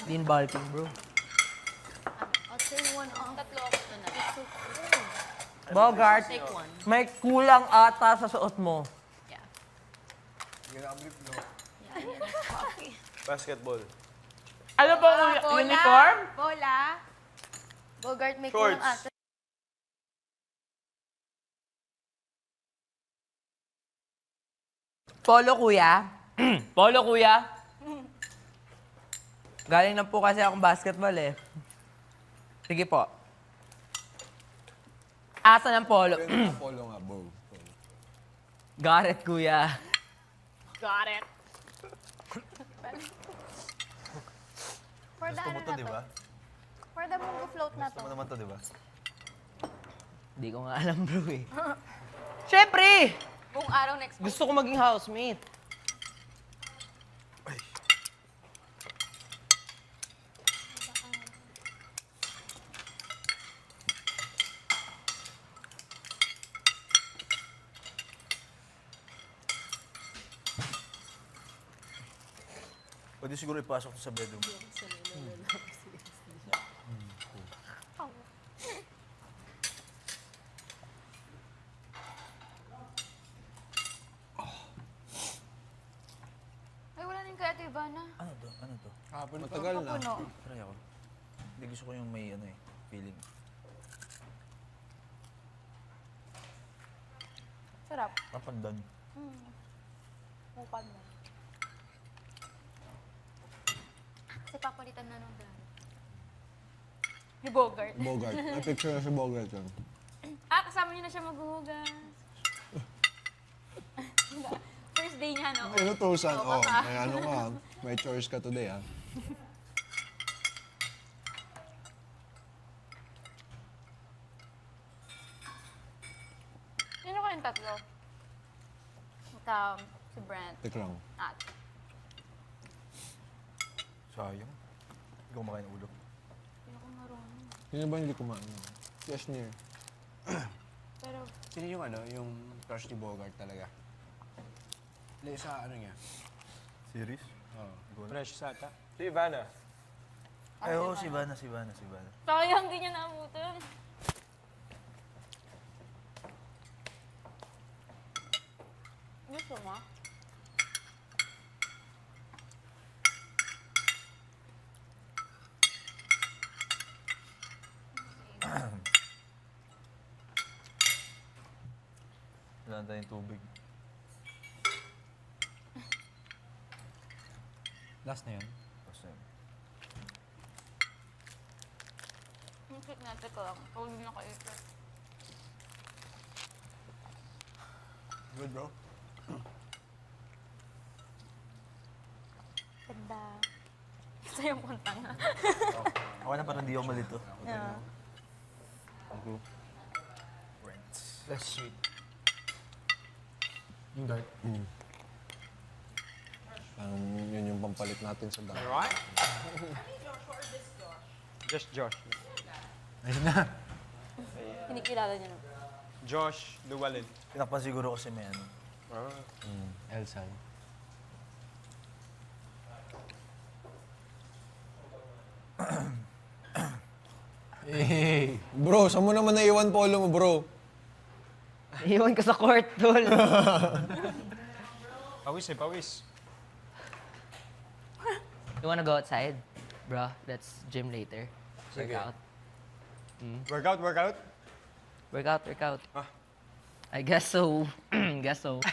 Din bulking, bro. I'll turn one off. Tatlo ako na. It's so cool. Bogart, Take one. may kulang ata sa suot mo. Yeah. Yan ang brief, no? Yeah, that's coffee. Basketball. Ano ba uniform? Bola. Bogart, may Shorts. kulang ata. Polo, kuya. Polo, kuya. Galing na po kasi akong basketball eh. Sige po. Asa ng polo? Polo nga, bro. Got it, kuya. Got it. For the Gusto mo ano to, na di to? ba? For the mungo float na Gusto to. mo naman to, di ba? Hindi ko nga alam, bro eh. Siyempre! Buong araw next week. Gusto ko maging housemate. Pwede siguro ipasok to sa bedroom. Ay, wala rin kaya ito, Ivana. Ano to? Ano to? Matagal na. Puno. Try ako. Hindi gusto ko yung may ano eh, feeling. Sarap. Kapandan. Kupal mo. Kasi papalitan na nung brand. Ni Bogart. Bogart. May picture na si Bogart yun. Ah, kasama niyo na siya maghuhugas. First day niya, no? Inutusan. Oo, Oh, baka. may ano ka. May chores ka today, ah. Sino kayong tatlo? Ikaw, si Brent, Tik lang. at Sayang. Hindi ko kumakain ng ulo. sino ko marunong. Sino ba hindi kumain? Si Ashnir. Pero, Sino yung ano, yung crush ni Bogart talaga? Hindi, sa ano niya? Series? Oh. Fresh sa ata. Si Ivana. Ay, oo, si Ivana, si Ivana, si Ivana. sayang hindi niya naabutan. Gusto mo? Wala na tayong tubig. Last na yun. Basta yun. Yung sweet natin ko lang. Huwag na kayo. Good, bro. Ganda. Gusto yung punta nga. Ako na parang di ako malito. Yeah. Rents. That's sweet. Yung dark. Yun yung pampalit natin sa dami. Alright? Just Josh. Ayun na. Kinikilala niya na. Josh Llewellyn. Tinakpan siguro kasi may ano. Elsa. Hey, bro, saan mo naman naiwan polo mo, bro? Iwan ko sa court, tol. Pawis pawis. You wanna go outside? Bro, let's gym later. Sige. Workout. Workout? Workout. Ah. I guess so. Guess so.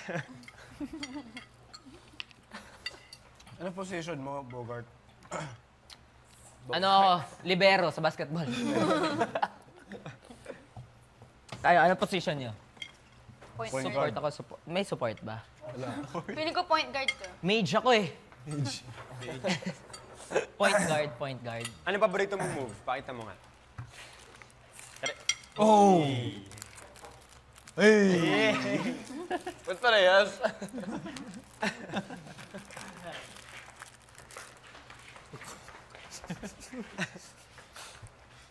Ano position mo, Bogart? Ano ako? Libero sa basketball. Tayo, ano position niyo? Point, Support ako. May support ba? Feeling ko point guard ko. Mage ako eh. Point guard. Ano paborito mong move? Pakita mo nga. Oh! Hey! Ba't parehas?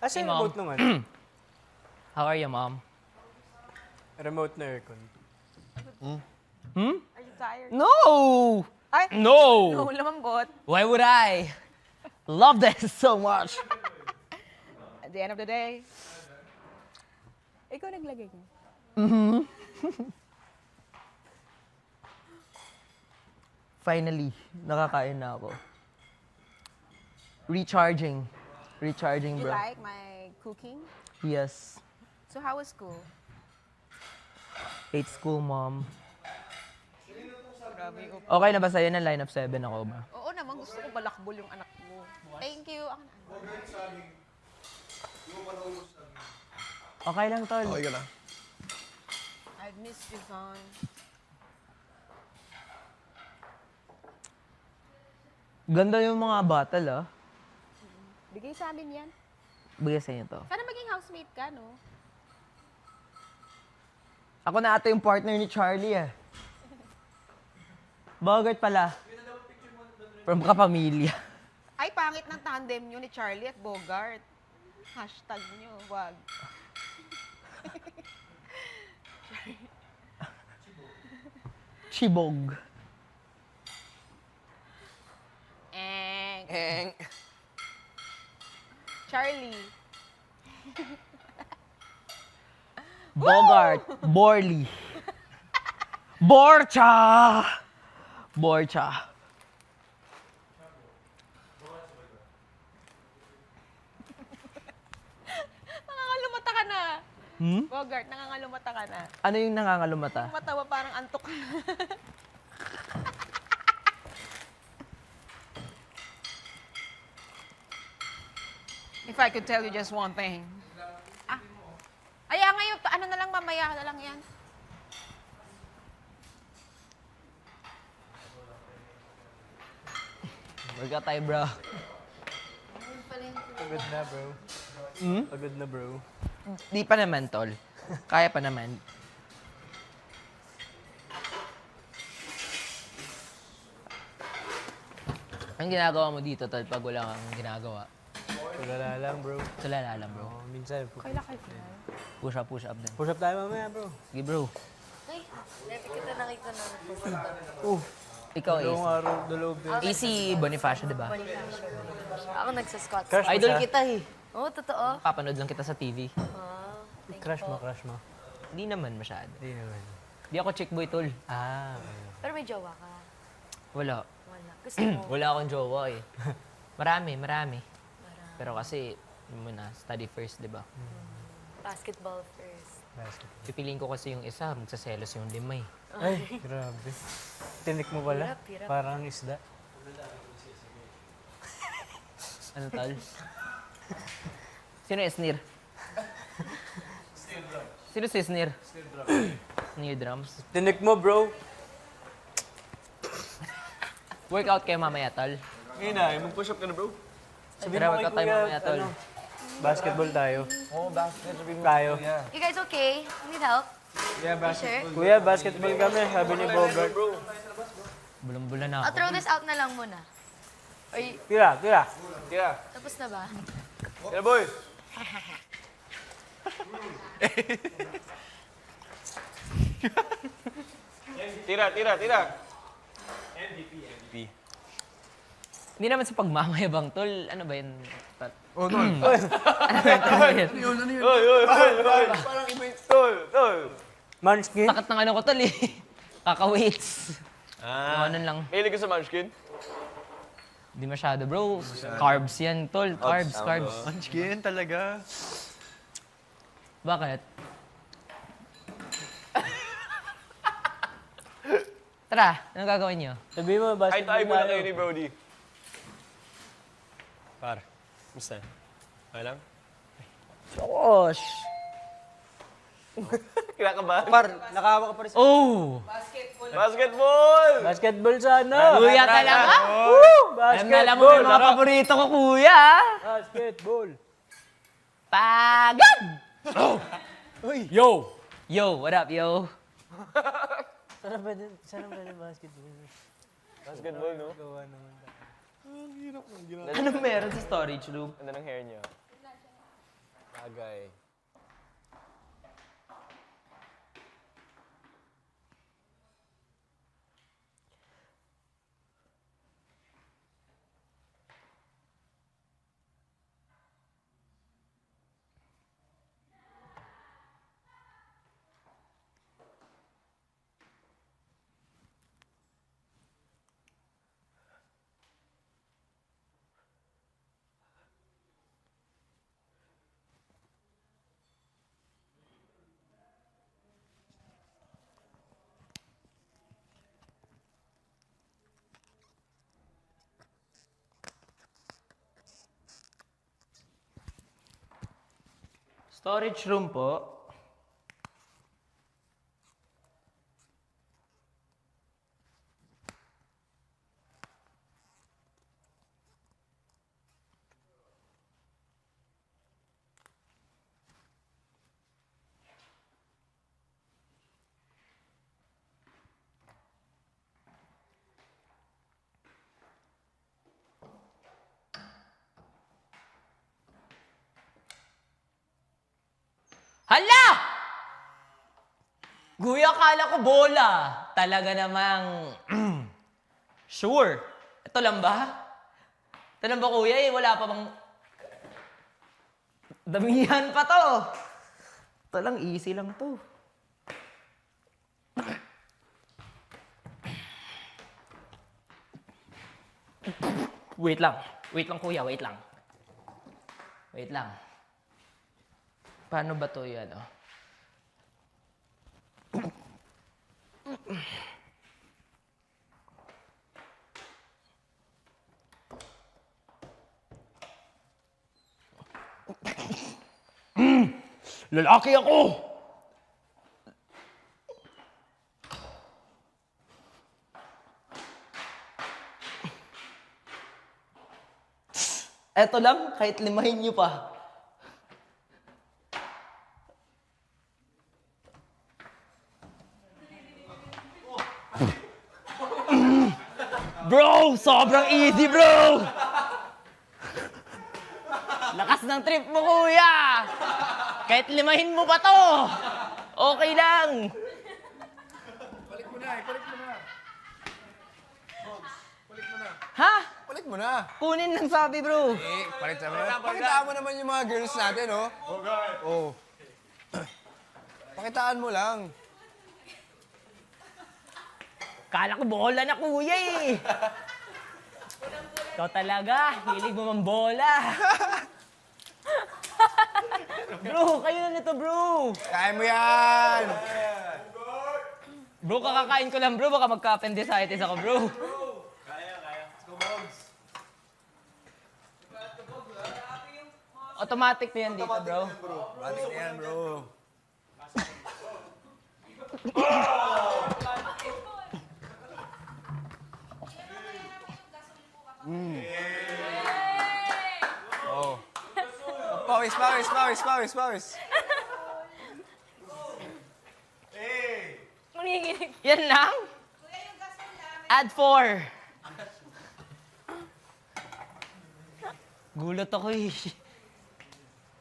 Asa yung Mom. remote nung ano? How are you, mom? Remote na aircon. Are you tired? No! Ay! No! No, lamambot. Why would I? Love this so much. At the end of the day, ikaw naglagay niya. Finally, nakakain na ako. Recharging. Recharging, You bro. like my cooking? Yes. So how was school? Hate school, mom. Okay na ba sa'yo na line of 7 ako ba? Oo naman, gusto ko balakbol yung anak mo. Thank you. Okay lang, tol. Okay ka na. I've missed you, son. Ganda yung mga battle, ah. Bigay sa amin yan. Bigay sa inyo to. Sana maging housemate ka, no? Ako na ata yung partner ni Charlie, eh. Bogart pala. From kapamilya. Ay, pangit ng tandem nyo ni Charlie at Bogart. Hashtag nyo, wag. Chibog. Eng. Charlie. Bogart. Borly. Borcha! Borcha. Nangangalumata ka na. Bogart, nangangalumata ka na. Ano yung nangangalumata? Matawa parang antok ka na. If I could tell you just one thing. Ah. Aya ngayon, ano na lang, mamaya na lang yan. Workout tayo, bro. Pagod na, bro. Pagod na, bro. Di pa naman, tol. Kaya pa naman. Ang ginagawa mo dito, tol, pag wala kang ginagawa? Tulala lang, bro. Tulala lang, bro. Oh, minsan, Kailan kayo? Push up din. push up tayo mamaya, bro. Sige, bro. Ay, never kita nakita na Ikaw, Dalawang AC. araw, dalawang din. AC Bonifacio, di ba? Ako nagsasquat. Crush mo Idol siya? kita, eh. Oo, totoo. Papanood lang kita sa TV. Thank Crush mo, crush mo. Hindi naman masyado. Hindi naman. Di ako chick boy, tol. Ah, okay. Pero may jowa ka. Wala. Wala. Gusto mo. Wala akong jowa, eh. Marami. Pero kasi, yun muna, study first, di ba? Basketball first. Basketball. Pipiliin ko kasi yung isa, magsaselos yung lima, eh. Ay, grabe. Tinik mo pala. Hirap. Parang isda. Ano, tol? Sino Esnir? Sino si Esnir? Snare drums. Tinik mo, bro. Workout kayo mamaya, tol. Ngayon na, mag-push up ka na, bro. Tara, workout tayo mamaya, tol. Basketball tayo. Oo, basketball tayo. You guys okay? Need help? Yeah, Sure? Kuya, basketball kami, sabi ni Bogart. Bulang-bula na I'll ako. throw this out na lang muna. Ay, Tira. tapos na ba? Tira, boy. Tira. Hindi naman sa pagmamayabang, tol. Ano ba yun? Oh, no. Ano ba yun? Oy. Parang iba yung tol. Munchkin? Sakit ng ano ko, tol, eh. Kaka-weights. Ano lang. Mahilig ka sa munchkin? Hindi masyado, bro. Carbs yan, tol. Carbs. Munchkin talaga. Bakit? Tara, anong gagawin niyo? Sabi mo, Ay, basketball tayo muna tayo. kayo ni Brody. Par, musta? Okay lang? Gosh! Kinakabahan? Par, nakahawa ka pa rin sa... Oh! Basketball! Basketball sana. Kuya talaga? Alam na alam mo Basketball. yung mga paborito ko, kuya. Basketball. Pagod! Yo! Yo, what up, yo? Sana pwede basketball. Basketball, no? Gawa naman. Anong meron sa storage room? Ganda ng hair niya. Bagay. Storage room po. Hala! Guya, akala ko bola. Talaga namang... sure. Ito lang ba? Ito lang ba, kuya? Eh, wala pa bang... Damihan pa to. Ito lang, easy lang to. Wait lang. Wait lang, kuya. Wait lang. Wait lang. Paano ba to yan, oh? Lalaki ako! Eto lang, kahit limahin niyo pa. Bro, sobrang easy, bro! Lakas ng trip mo, kuya! Kahit limahin mo pa to! Okay lang! Palit mo na, palit mo na. Palit mo na. Ha? Palit mo na. Kunin ng sabi, bro. Eh, palit mo na. Pakitaan mo naman yung mga girls natin, oh. Oh. Pakitaan mo lang. Kala ko bola na, kuya eh. Ikaw talaga, hilig mo mang bola. Bro, kayo na nito, bro. Kaya mo yan! Bro, kakakain ko lang, bro. Baka magka-appendicitis ako, bro. Automatic na yan dito, bro. Palit na yan, bro. Oh. Pawis, pawis, pawis, pawis, pawis. Manginginig. Yan lang? Add 4. Gulot ako eh.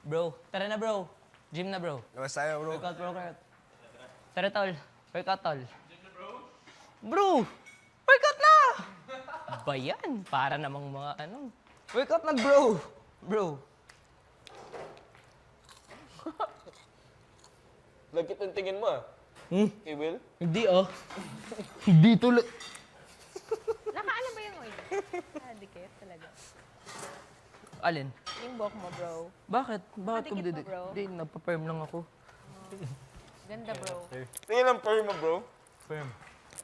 Bro, tara na bro. Gym na bro. Labas tayo, bro. Workout, bro, workout. Tara tol. Workout tol. Bro! Workout na! Ba yan? Para namang mga ano. Workout na bro! Bro. Lagkit ang tingin mo ah. Kay Will? Hindi oh. Hindi tuloy. Nakaalam ba yung oil? Dikit talaga. Alin? Yung buhok mo, bro. Bakit? Bakit ko Madikit pa, bro. Hindi, nagpa-perm lang ako. Ganda, bro. Tingin ang perm mo, bro.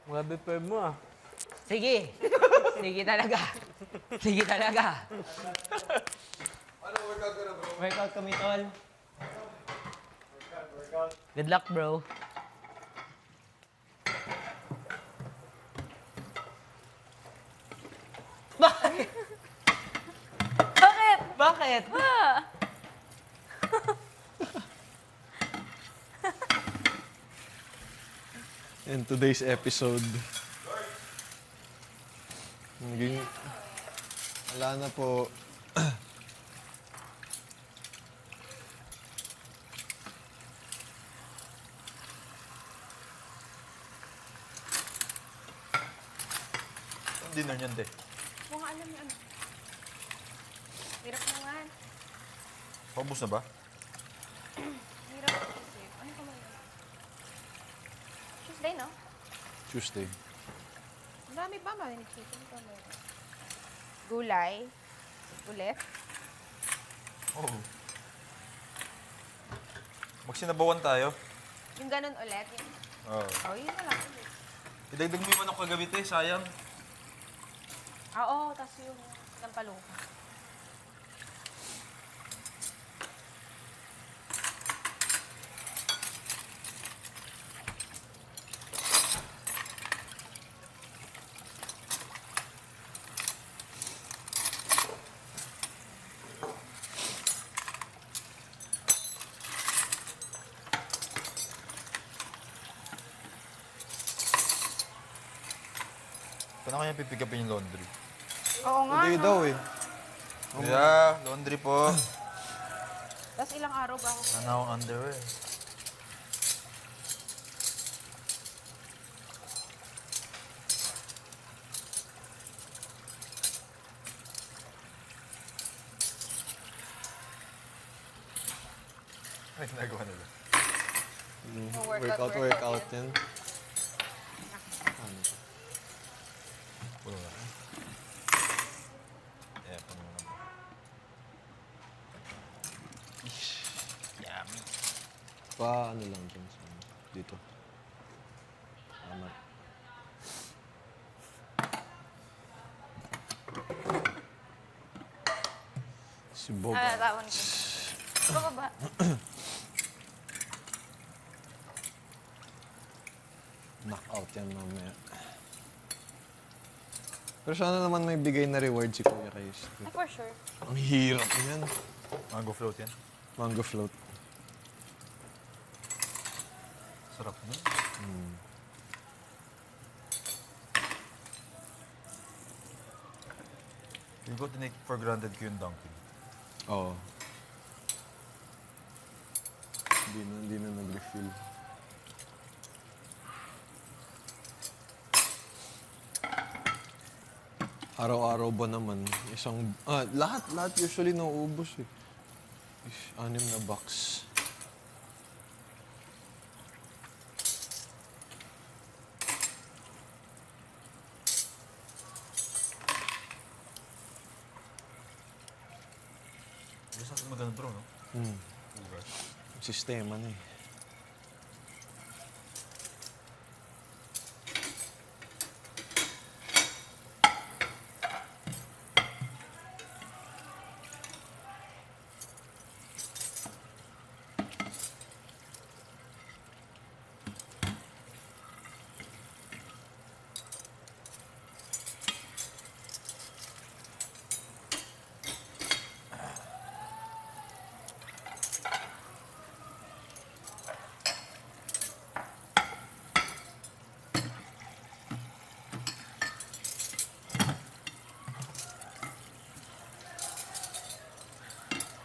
Grabe perm mo ah. Sige. Sige talaga. Sige talaga. Ano, workout ka na, bro? Workout kami, tol. Good luck, bro. Bakit? Bakit? Bakit? In today's episode, naging... Wala na po. Dinner niyan, te. Mo nga alam yung ano. Hirap mo nga. Paubos na ba? Hirap isip. Ano ka mo yun? Tuesday, no? Tuesday. Ang dami pa, marin chicken pa mo. Gulay. Ulit. Oo. Magsinabawan tayo. Yung ganun ulit. Yung... Oo. Oh, yun na lang ulit. Idagdag mo yung manok kagabi, te. Sayang. Oo, tas yung nampalungka. Paano kaya pipick upin yung laundry? Oo nga. Hindi no? daw eh. Kuya, laundry po. Tapos ilang araw ba ako? Wala na akong underwear. Ano yung ginagawa nila? Workout yan. Puno na. Puno na. Yummy. Pa, ano lang dyan sa dito. Tama. Si Bog. Tawon ko. Bababa. Knockout yan mamaya. Pero sana naman may bigay na reward si Kuya Kayus. For sure. Ang hirap yan. Mango float yan. Mango float. Sarap na. Hindi ko tinake for granted ko yung dunking. Oo. Hindi na nag-refill. Araw-araw ba naman? Lahat usually nauubos eh. 6 na box. Hindi sa akin maganda bro, no? Sistema na eh.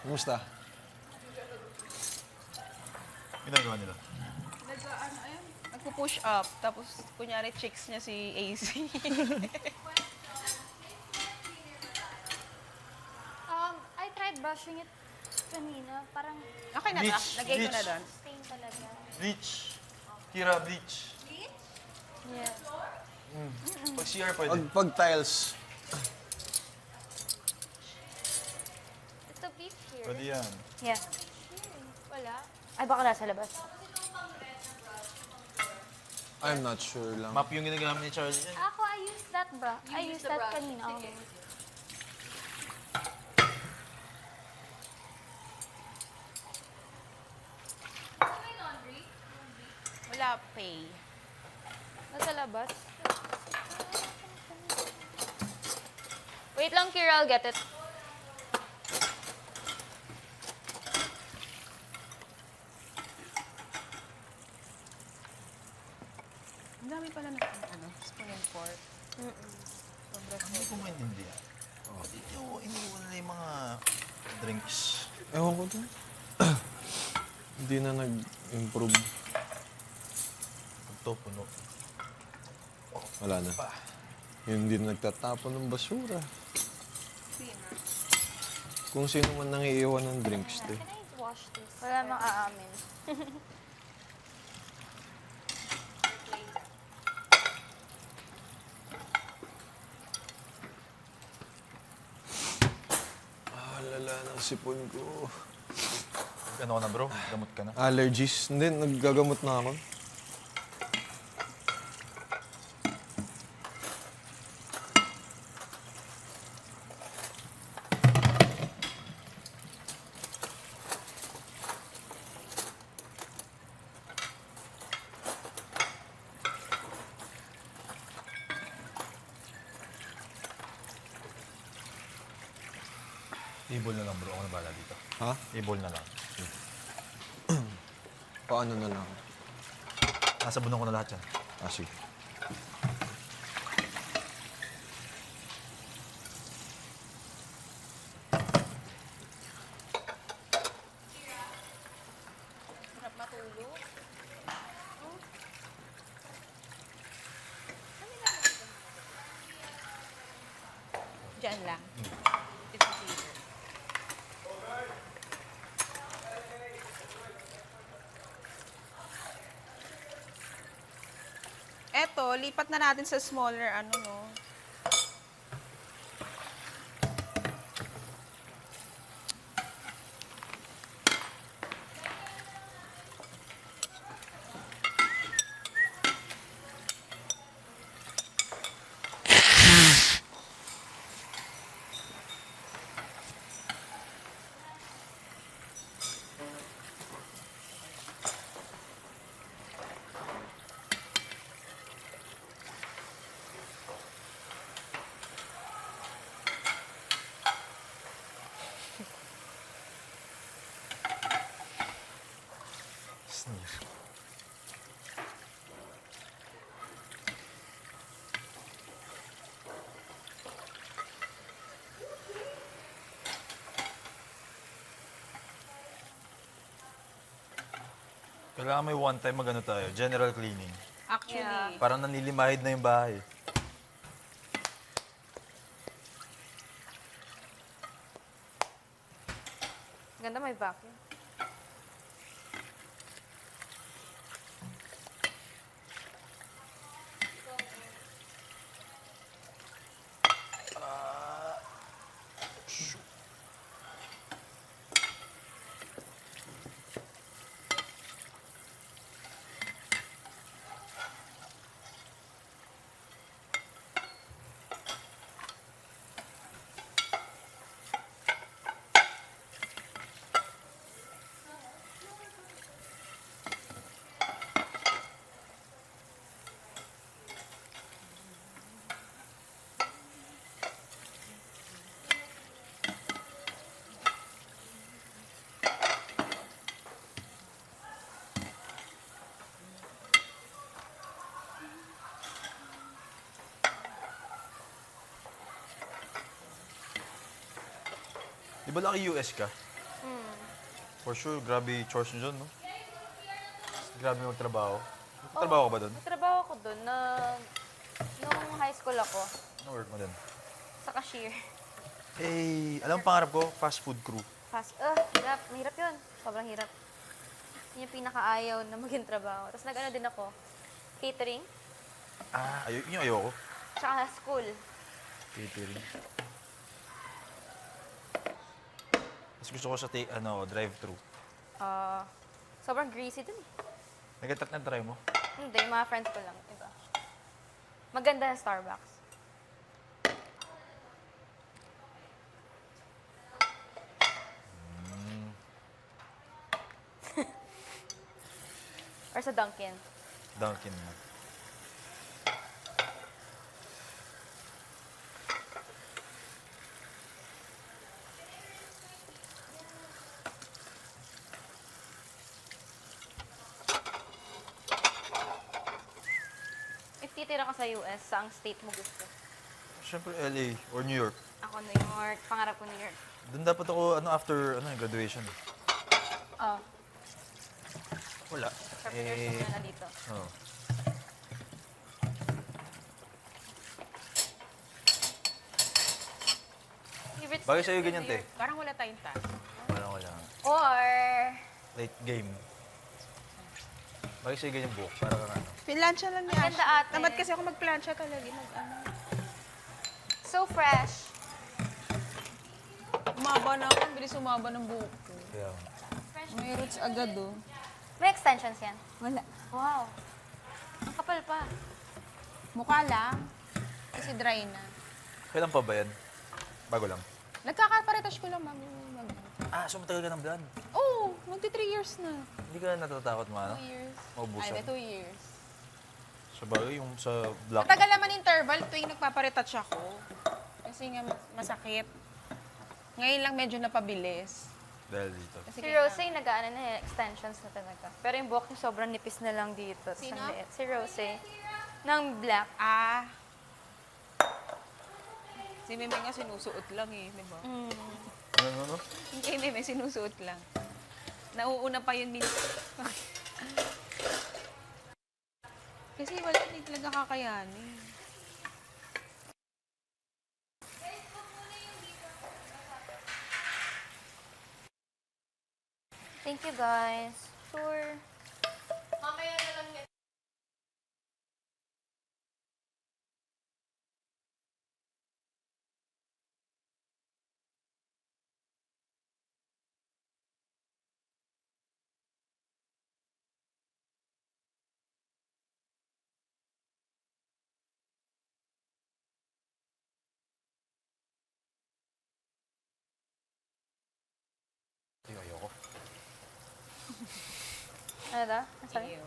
Kumusta? Ginagawa nila. Nagpo-push up. Tapos, kunyari, chicks niya si AC. I tried brushing it kanina. Parang Okay na ba? Bleach, Lagay ko na bleach. doon. stain talaga. Bleach. Kira, bleach. Yeah. Pag CR pwede. Pag tiles. Ito beef here. Pwede yan. Yeah. Wala. Ay, baka nasa labas. I'm not sure lang. Map yung ginagamit ni Charlie yan. Ako, I used that bra. I used that kanina. Okay. Wala pay. Nasa labas. Wait lang, Kira. I'll get it. Ang dami pala na spoon and fork. Hindi ko maintindihan. Iniwan nila yung mga drinks. Ewan ko to. Hindi na nag-improve. Ito, puno. Wala na. Yun din nagtatapon ng basura. Kung sino man nang iiwan ng drinks, Can I wash this? Wala nang aamin. Lala ng sipon ko. Ano ka na bro? Gamot ka na? Allergies. Hindi, naggagamot na ako. Ibol na lang bro. Ako na bahala dito. Ha? Ibol na lang. Paano na lang? Nasa bunong ko na lahat yan. Ah, sige. dyan lang. It's a favor. Eto, lipat na natin sa smaller, ano, no? Kailangan may one time magano tayo, general cleaning. Actually, Parang nanlilimahid na yung bahay. ganda may vacuum. Di ba laki US ka? For sure, grabe chores nyo dyan, no? Grabe magtrabaho. Magtrabaho ka ba doon? Nagtrabaho ko doon na nung high school ako Ano work mo doon? sa cashier. Eh, alam mo pangarap ko? Fast food crew. Hirap. Mahirap yun. Sobrang hirap. Yun yung pinakaayaw na maging trabaho. Tapos nag-ano din ako, catering, Ah, yun yung ayoko. tsaka school. Catering. Mas gusto ko sa drive-thru. Sobrang greasy dun eh. Nag-try mo? Hindi, yung mga friends ko lang. Iba. Maganda yung Starbucks. Or sa Dunkin'. Dunkin. If titira ka sa US, saang state mo gusto? Siyempre, LA or New York. Ako, New York. Pangarap ko New York. Doon dapat ako, after, graduation. Oh, Wala. entrepreneurship na dito. Oo. Favorite Bagay state sa'yo in ganyan, New te. York? Parang wala tayong task. Wala. Or, Late game. Bagay sa'yo ganyan buhok. Para kang ano. Pinlansya lang ni Ang Ash. ganda, ate. Tamad kasi ako magplansya talaga. Mag-ano. so fresh. Umaba na ako. Ang bilis umaba ng buhok ko. Kaya, May roots agad, oh. May extensions yan. Wala. Wow. Ang kapal pa. Mukha lang. Kasi dry na. kailan pa ba yan? Bago lang. Nagkakaparitas ko lang, mag... Ah, so matagal ka ng blonde. Oh, magti 3 years na. Hindi ka natatakot mo, 2 years. Maubusan. Ay, 2 years. Sa bagay, yung sa black. Matagal naman interval tuwing nagpaparetouch ako. Kasi nga masakit. Ngayon lang medyo napabilis. Dahil dito. Si Kasi kailangan- Rose nag-ano na extensions na talaga. Pero yung buhok niya sobrang nipis na lang dito. Tas Sino? ang liit. Si Rose. Ng black. Ah. Si Meme nga sinusuot lang eh, di ba? Ano? Hindi, Meme sinusuot lang. Nauuna pa yun minsan. Kasi wala, hindi talaga kakayanin. Thank you, guys. Sure. Ay, ayoko. Ano daw? Sorry.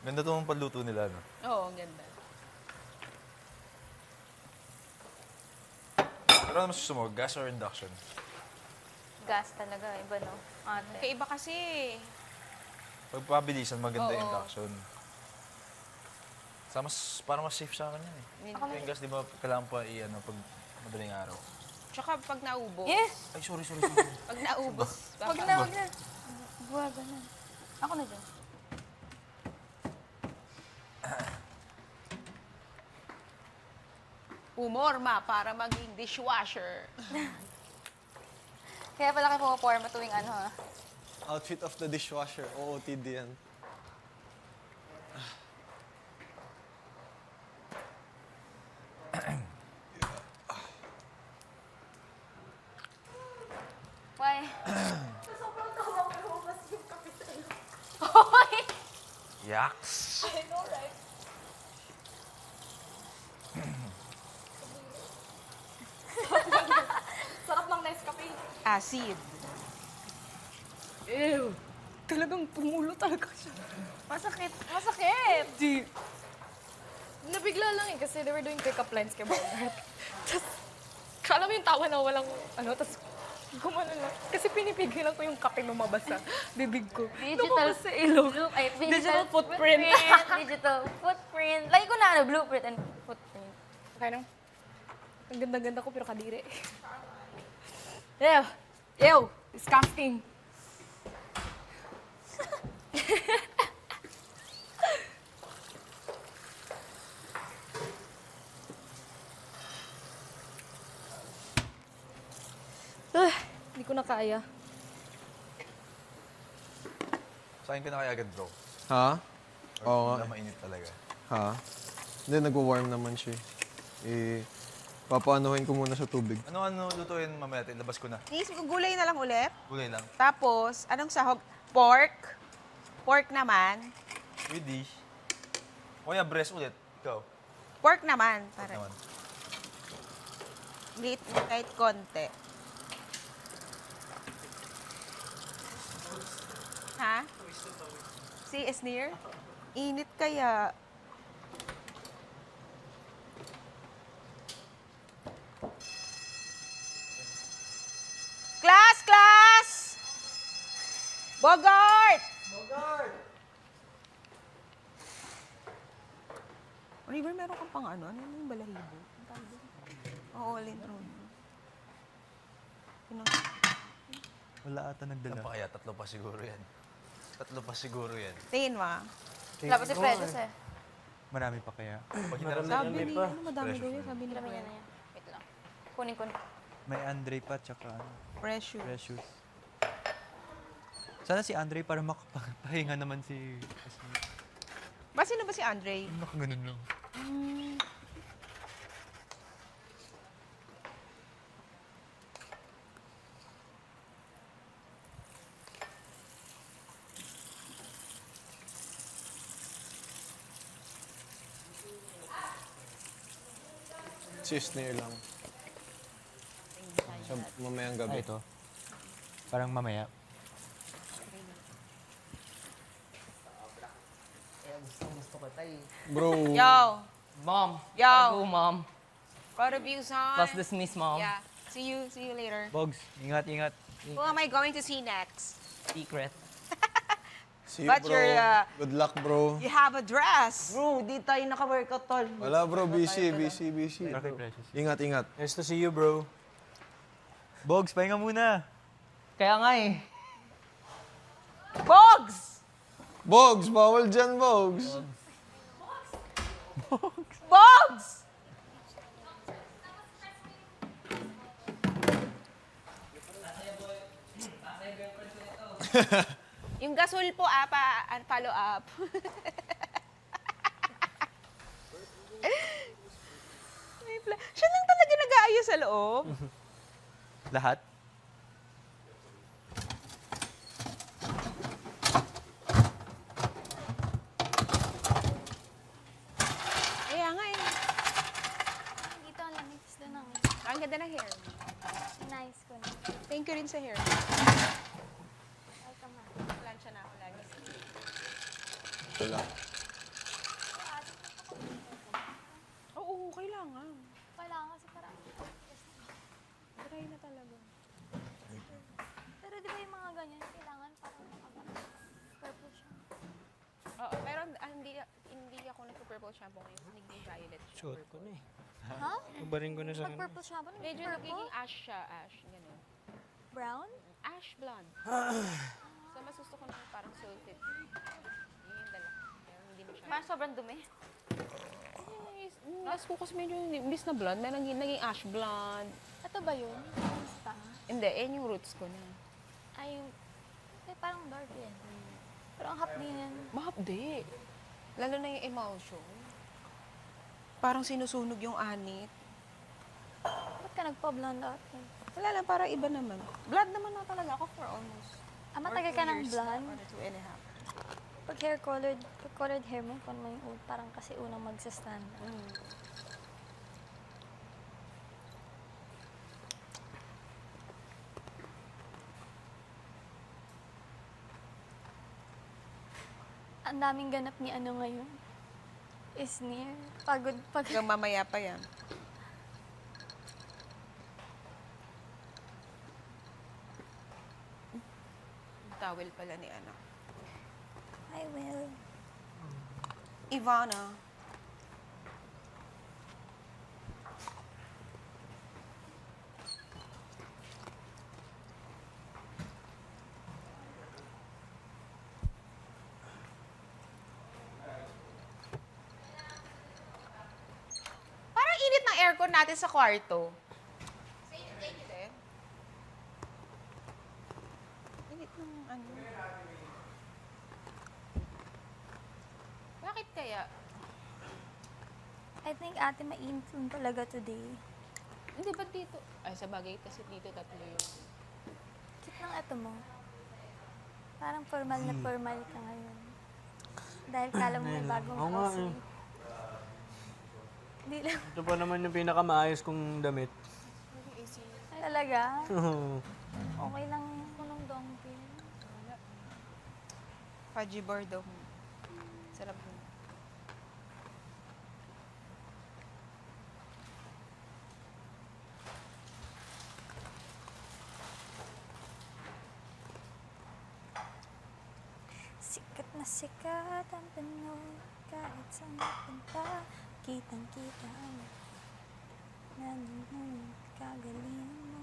Ganda itong panluto nila, no? Oo, ang ganda. Pero ano mas gusto mo, gas or induction? Gas talaga. Iba, no? Ate. Kaiba kasi. Pag pabilisan, maganda yung Oo. induction. Sa mas, parang mas safe sa akin yan eh. Yung gas, di ba, kailangan pa i-ano pag madaling araw. Tsaka pag naubos. Yes! Ay, sorry. Pag naubos. Wag na, wag na. Buwag na. Ako na dyan. Umorma para maging dishwasher. Kaya pala kayo pumaporma tuwing ano, ha? Outfit of the dishwasher. OOTD yan. Why? Hoy! Yaks! Sarap ng Nescafe. Acid. Ew. Talagang tumulo talaga siya. Masakit. Masakit! Di. Nabigla lang eh kasi they were doing pick-up lines kay Bogart. Tapos, kala mo yung tawa na walang ano, tapos gumano lang. Kasi pinipigilan ko yung kape lumabas sa bibig ko. Lumabas sa ilong. Ay, Digital footprint. Digital footprint. Lagi ko na ano, blueprint and footprint. Okay nang. Ang ganda-ganda ko pero kadiri. Ew! Ew! Disgusting! Hindi ko na kaya. Sa akin ka na kaya agad, bro. Ha? Oo nga. Wala mainit talaga. Ha? Hindi, nagwa-warm naman siya. Eh, papaanuhin ko muna sa tubig. Ano lutuin mamaya? Ilabas ko na. Please, gulay na lang ulit. Gulay lang. Tapos, anong sahog? Pork. Pork naman. Pwede. O kaya breast ulit. Ikaw. Pork naman. Pork naman. Liit na kahit konti. Ha? See, is near? Init kaya. Class! Bogart! Oliver, meron kang pang ano? Ano yung balahibo? Ang tawag doon? Oo, lintron. Wala ata nagdala. Ilan pa kaya? Tatlo pa siguro yan. Tatlo pa siguro yan. Tingin mo ah. Wala pa si Precious eh. Marami pa kaya? Pag hinarap Sabi ni, ano madami Precious daw na yun? Sabi ni Dami niya na yan. Wait lang. Kunin ko na. May Andre pa, tsaka ano, Precious. Precious. Sana si Andre para makapagpahinga naman si... Sino ba si Andre? Nakaganon lang. Si Snair lang. Sa mamayang gabi. Ito. Parang mamaya. Gusto ko tayo. Bro, Yo! Mom. Yo. Go, Mom. Got reviews on. Class dismiss, Mom. Yeah. See you later. Bogs, ingat, ingat. Who am I going to see next? Secret. see you, But bro. you're, Good luck, bro. You have a dress. Bro, di tayo naka-workout, tol. Wala, bro. Busy. Para kay Precious. Ingat, ingat. Nice to see you, bro. Bogs, pahinga muna. Kaya nga eh. Bogs! Bogs! Bawal dyan, Bogs! Bogs! Yung gasol po, follow up. Siya lang talaga nag-aayos sa loob. Lahat? Kaya nga eh. Dito ang lamig doon ang Ang ganda ng hair. nice ko na. Thank you rin sa hair. Welcome na. Plancha na ako lagi. Wala. Oo, kailangan. Kailangan kasi parang... Try na talaga. Pero di ba yung mga ganyan, kailangan parang purple siya. Oo, pero hindi ako nagpo-purple shampoo ngayon. Naging violet siya. Suot ko na eh. Ha? Ubarin ko na sa Pag-purple siya ba? Medyo Purple? nagiging ash siya, ash. Ganun. Brown? Ash blonde. So, mas gusto ko na parang sulfate. Yun yung dala. Pero hindi masyado. Parang sobrang dumi. Last ko kasi medyo imbis na blonde, may naging ash blonde. Ito ba yun? Basta. Hindi, yan yung roots ko na. Ay, parang dark yan. Pero ang hapdi yan. Mahapdi. Lalo na yung emulsion. Parang sinusunog yung anit. Ba't ka nagpa-blonde ate? Wala lang, parang iba naman. Blood naman na talaga ako for almost Matagal ka ng blonde? 2 and a half. Pag colored hair mo, parang kasi unang magsastand. Ang daming ganap ni ano ngayon. Is near. Pagod. Hanggang mamaya pa yan. Towel pala ni anak. I will. Ivana. Parang init ng aircon natin sa kwarto. Hindi. Init ng ano. Bakit kaya? I think ate mainit lang talaga today. Hindi ba dito? Ay, sa bagay kasi dito tatlo yun. Cute lang ito mo. Parang formal na formal ka ngayon. Dahil kala mo may bagong Oo nga house. eh. Hindi lang. Ito pa naman yung pinakamaayos kong damit. Talaga? Okay lang kunong donkey. Fudgy bar daw. Sarap yun. Sikat na sikat ang Pinoy. Kahit saan mapunta, kitang-kita ang kagalingan mo.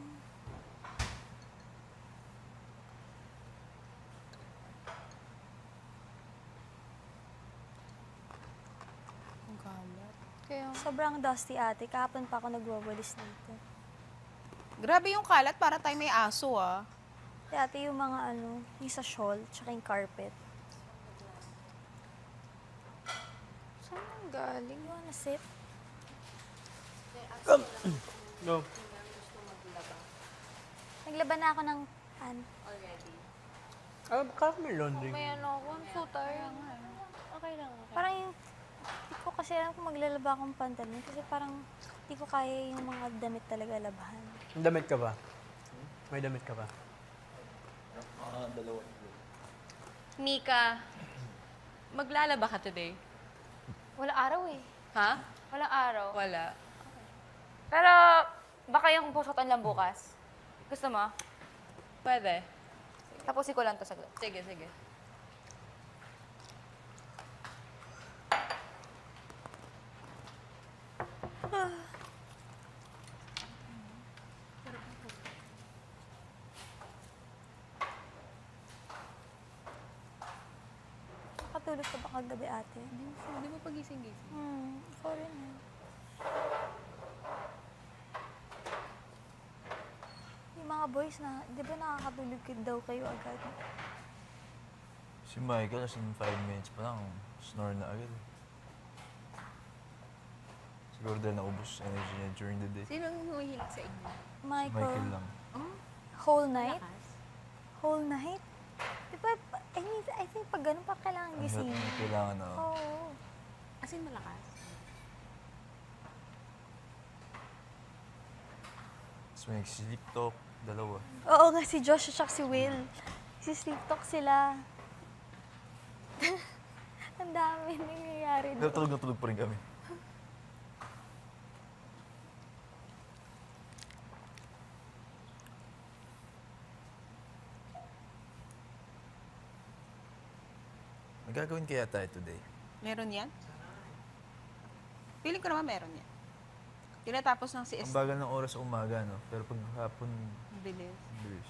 Ang kalat. Sobrang dusty ate. Kahapon pa ako nagwawalis dito. Grabe yung kalat, para tayo may aso ah. Ate yung mga yung sa shawl, tsaka yung carpet. Saan ang galing? You wanna sit? Go. Naglaban na ako ng Kaya may laundry. May ako, ang sutar. Okay lang. Parang yung, hindi ko kasi alam kung maglalaba akong pantalon kasi parang hindi ko kaya yung mga damit talaga labahan. Damit ka ba? May damit ka ba? Mika, maglalaba ka today? Wala araw eh. Ha? Walang araw. Wala. Pero, baka yung pusotan lang bukas. Gusto mo? Pwede. Tapusin ko lang to saglit. Sige, sige. nakatulog ka ba kagabi, ate? Hindi mo pagising-gising. Ako rin eh. Yung mga boys na, di ba nakakatulog daw kayo agad? Si Michael, as in 5 minutes pa lang, snore na agad. Siguro dahil naubos energy niya during the day. Sino ang humihilig sa inyo? Michael lang. Whole night? Whole night? Di ba, I think pag ganun pa kailangan gising. Kailangan na. Oo. As in malakas? Tapos may sleep talk, dalawa. Oo nga, si Josh at si Will. Si sleep talk sila. Ang dami nangyayari Pero doon. tulog na tulog pa rin kami. May gagawin kaya tayo today? Meron yan? Feeling ko naman meron yan. Tinatapos ng Ang CS. bagal ng oras sa umaga, no? Pero pag hapon, Bilis. bilis.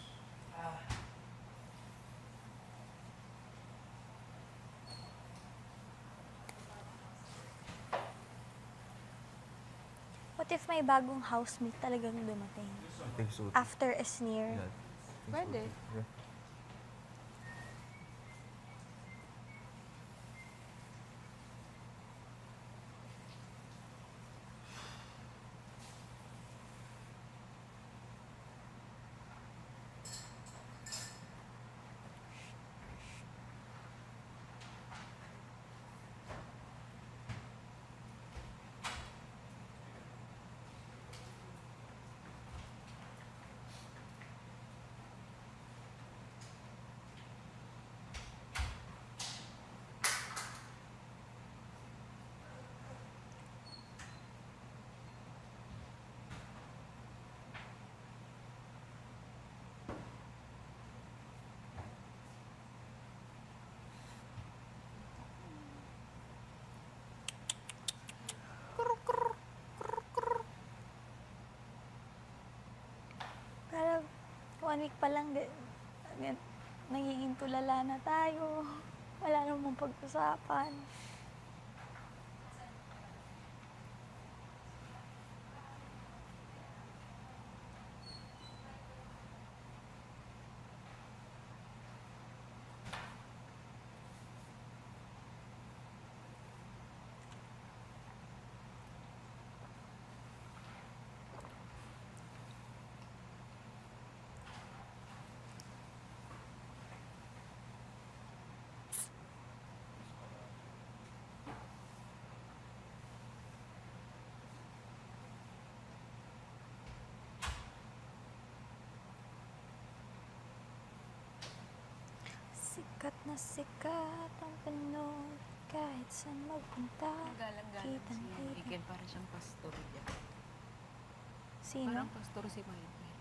What if may bagong housemate talagang dumating? Thanks so After a sneer. Pwede. Yeah. Pero 1 week pa lang, nagiging tulala na tayo. Wala namang pag-usapan. Sikat na sikat ang Pinoy kahit saan magpunta. Galang-galang Kitang si kita. Michael. Parang siyang pastor niya. Sino? Parang pastor si Michael.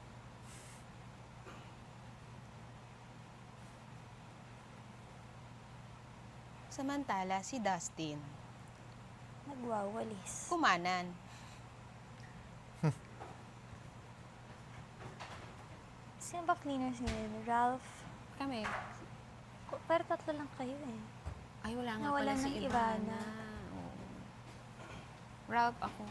Samantala, si Dustin, Nagwawalis. kumanan. Sino ba cleaners ngayon? Ralph? Kami. Pero 3 lang kayo eh. Ay, wala nga Nawalan pala si ng Ivana. Ivana. Oo. Ralph, ako.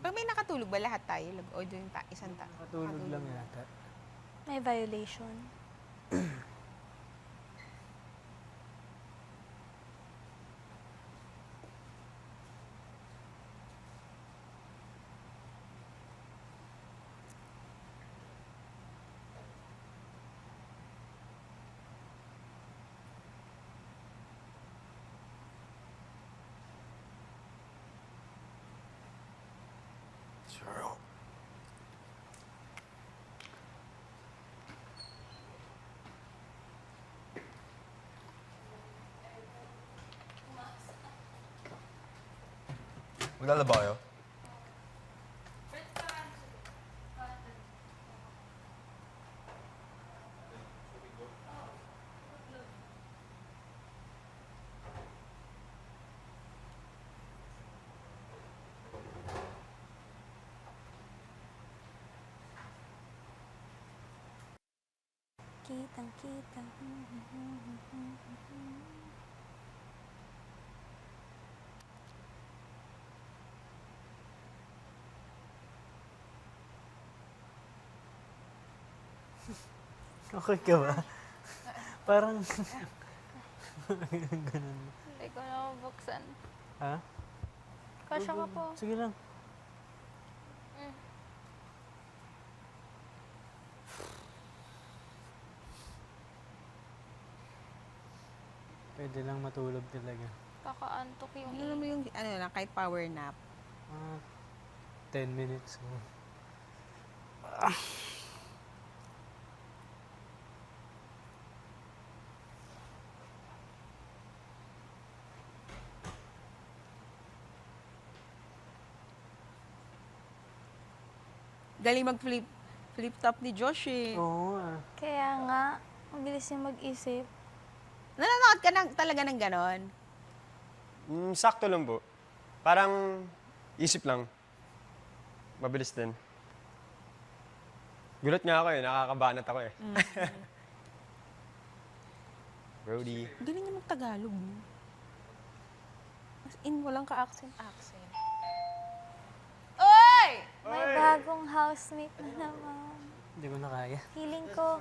Pag may nakatulog ba lahat tayo? O yung isang tao? Matulog lang yata. May violation. Maglalaba kayo? Kitang-kita. Okay ka ba? Parang... Hindi ko na mabuksan. Ha? Kasya ka po. Sige lang. Pwede lang matulog talaga. Kakaantok yung Ano naman yung, ano lang, kahit power nap. 10 minutes. Galing flip top ni Josh eh. Oo nga. Kaya nga, ang bilis niya mag-isip. Nanonood ka talaga ng ganon? Sakto lang po. Parang isip lang. Mabilis din. Gulat nga ako eh. Nakakabanat ako eh. Brody. Galing niya mag-Tagalog. As in, walang ka-accent. Oy! May bagong housemate na naman. Hindi ko na kaya. Feeling ko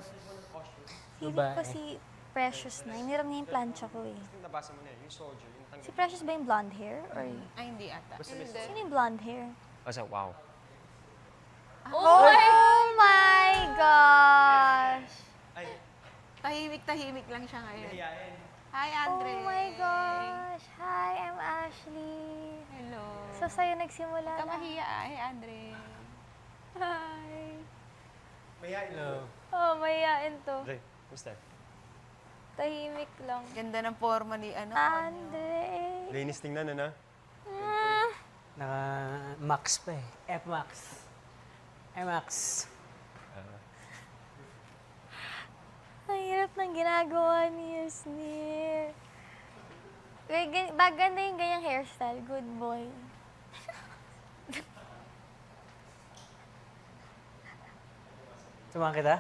Babae. si Precious na. Iniram niya yung plancha ko eh. Nabasa mo na eh. Yung soldier. Yung Si Precious ba yung blonde hair? Or Ay, hindi ata. sino yung blonde hair? Basta, wow. Oh my gosh! Tahimik lang siya ngayon. Hi, Andre. Oh my gosh! Hi, I'm Ashley. Hello. So, sa'yo nagsimula na. Kamahiya. Hi, Andre. Hi. Hello. Oh, mayayain to. Andre, kumusta? Tahimik lang. Ganda ng forma ni ano. Andre. Linis tingnan, ano? Naka-max pa eh. F-max. M-max. Ang hirap ng ginagawa ni Yasnir. Ganda yung ganyang hairstyle. Good boy. Samahan kita?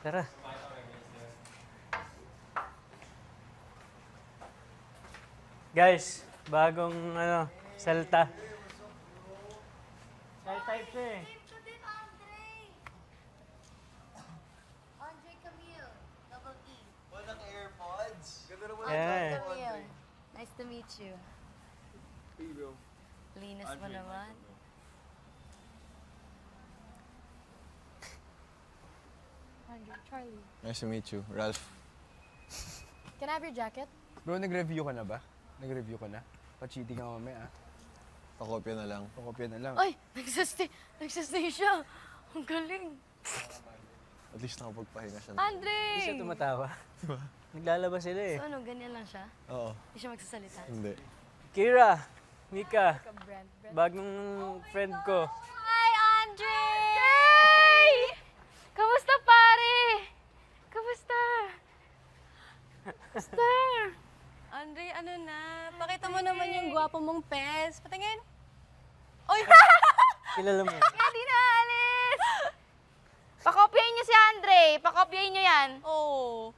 Tara. Guys, bagong salta. Shy type siya eh. Andre Camille, double E. Walang AirPods. Ganda naman Yeah. Camille, nice to meet you. Linis mo naman. Andre, Charlie. Nice to meet you, Ralph. Can I have your jacket? Bro, nag-review ka na ba? Nag-review ka na? Pa-cheating ka mamaya ah. Pakopya na lang. Pakopya na lang. Ay, nagsastay siya. Ang galing. At least nakapagpahinga siya. Andre! Hindi siya tumatawa. Naglalabas sila eh. So ano, ganyan lang siya? Oo. Hindi siya magsasalita? Hindi. Kira, Mika, Brand. bagong friend ko. Hi, Andre! Hey! Kamusta, pare? Kamusta? Kamusta? Andre, ano na? Pakita mo naman yung gwapo mong pes. Patingin. Oy! Kilala mo. Kaya di na alis! Pakopyahin niyo si Andre. Pakopyahin niyo yan. Oo.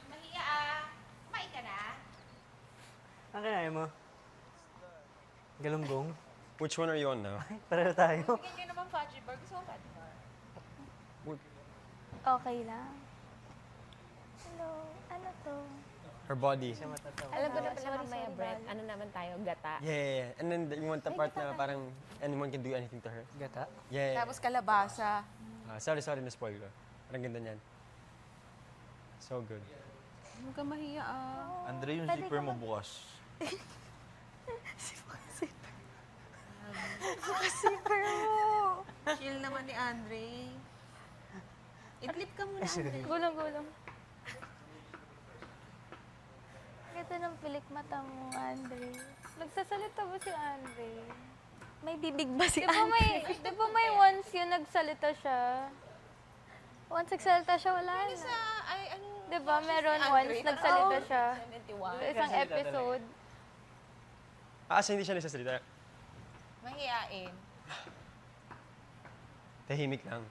Mahiya ah. Kumain ka na? Ang kinain mo? Galunggong? Which one are you on now? Pareho tayo. Bigyan niyo naman fudgy bar. Gusto mo fudgy bar? Okay lang. Hello. Ano to? Her body. Alam ko na pala mamaya, Brett. Ano naman tayo? Gata. Yeah. And then you want the part na parang anyone can do anything to her? Gata? Yeah. Tapos kalabasa. Sorry, na-spoil ko. Parang ganda niyan. So good. Huwag ka mahiya ah. Andre, yung Pwede zipper ka mo ba- bukas. Super mo. Chill naman ni Andre. I-clip ka muna, Andre. Gulong-gulong. Ganda ng pilik mata mo, Andre. Nagsasalita ba si Andre? May bibig ba si Di ba Andre? may once yun nagsalita siya? Once nagsalita siya, wala na. Di ba meron Andre, once parang- nagsalita siya? 71. Sa isang episode. Asa hindi siya nagsasalita? Mahiyain. Tahimik lang.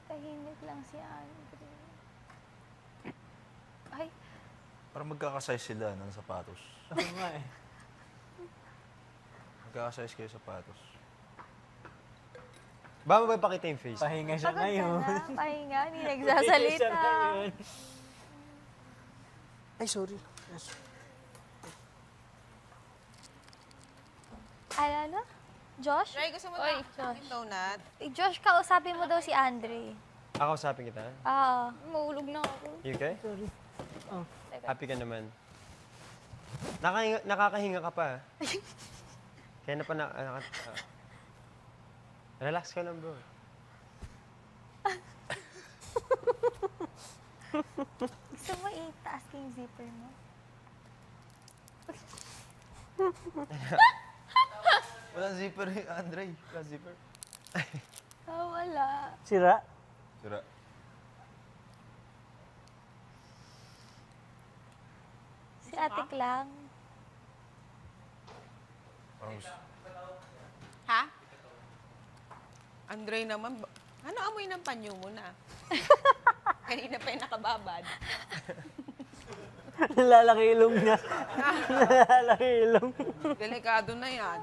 Tahimik lang si Andre. Ay, Parang magkakasize sila ng sapatos. Oo nga eh. Magkakasize kayo sapatos. Ba mo ba ipakita yung face? Pahinga siya pagod ka ngayon. na. Pahinga, hindi Siya nagsasalita. ngayon. Ay, sorry. Ano? Josh? Ray, gusto mo Oy, na Josh. yung donut? Josh, kausapin mo daw si Andre. Ako usapin kita. Oo. Mahulog na ako. You okay? Sorry. Oh. Happy ka naman. Nakakahinga ka pa. Kaya na pa relax ka lang, bro. Gusto mo itaas ko yung zipper mo? Walang zipper eh, Andre. Walang zipper. Wala. Sira? Sira. Si Atik lang. Parang gusto. Ha? Andre naman, ano amoy ng panyo mo na? Kanina pa yung nakababad. Nalalaki ilong niya. Nalalaki ilong. Delikado na yan.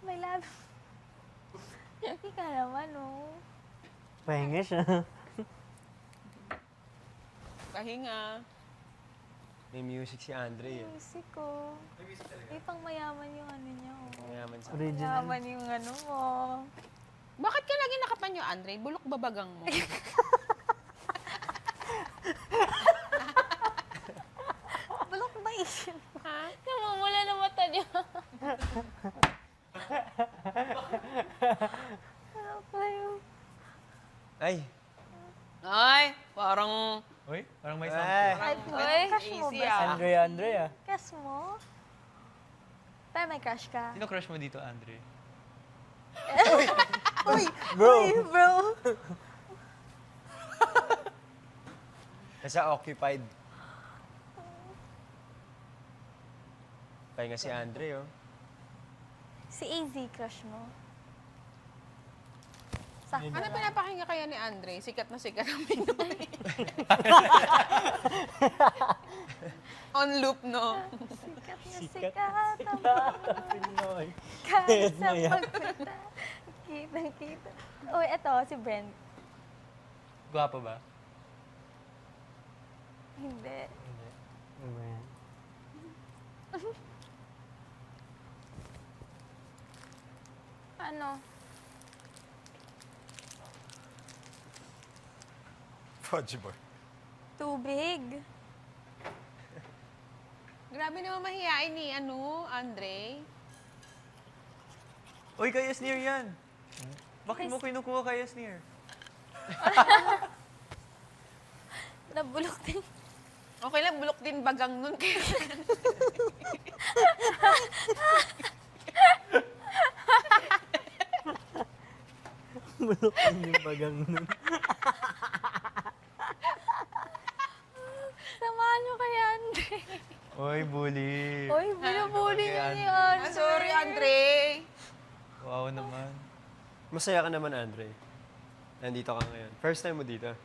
May lab. Hindi ka naman, oh. Pahinga siya. Kahinga. May music si Andre eh. Music ko. May pang mayaman yung ano niya, oh. Mayaman sa Original. Mayaman yung ano mo. Bakit ka lagi nakapanyo, Andre? Bulok babagang mo. Bulok ba isip mo? Ha? Namumula na mata niya. Ano kayo? Ay! Ay, parang... Uy, parang may Ay! Ay, crush mo easy, ba? ah. Andrea. Crush mo? Pero may crush ka? Sino crush mo dito, Andre? Bro! Uy, bro. Nasa occupied. Pahinga si Andre, oh. Si AZ crush mo? Sakto Ano lang. pinapakinggan kaya ni Andre? Sikat na sikat ang Pinoy. On loop, no? Sikat na Sikat. sikat. Pinoy. Kahit sa Ano yan? pagpunta. Kita-kita. Uy, eto, si Brent. Gwapo ba? Hindi. Ano ba yan? Ano? Fudgy bar. Tubig. Grabe naman mahihain ni, Andre. Uy, kay Yasnir yan. Bakit mo kinukuha kay Yasnir? Nabulok din. Okay lang, bulok din bagang nun. Bulok yung bagang nun. Samahan nyo kay Andre. Uy, bully. Uy, binubuli niyo ni Andre. Sorry, Andre. Wow naman. Masaya ka naman, Andre. Nandito ka ngayon. First time mo dito.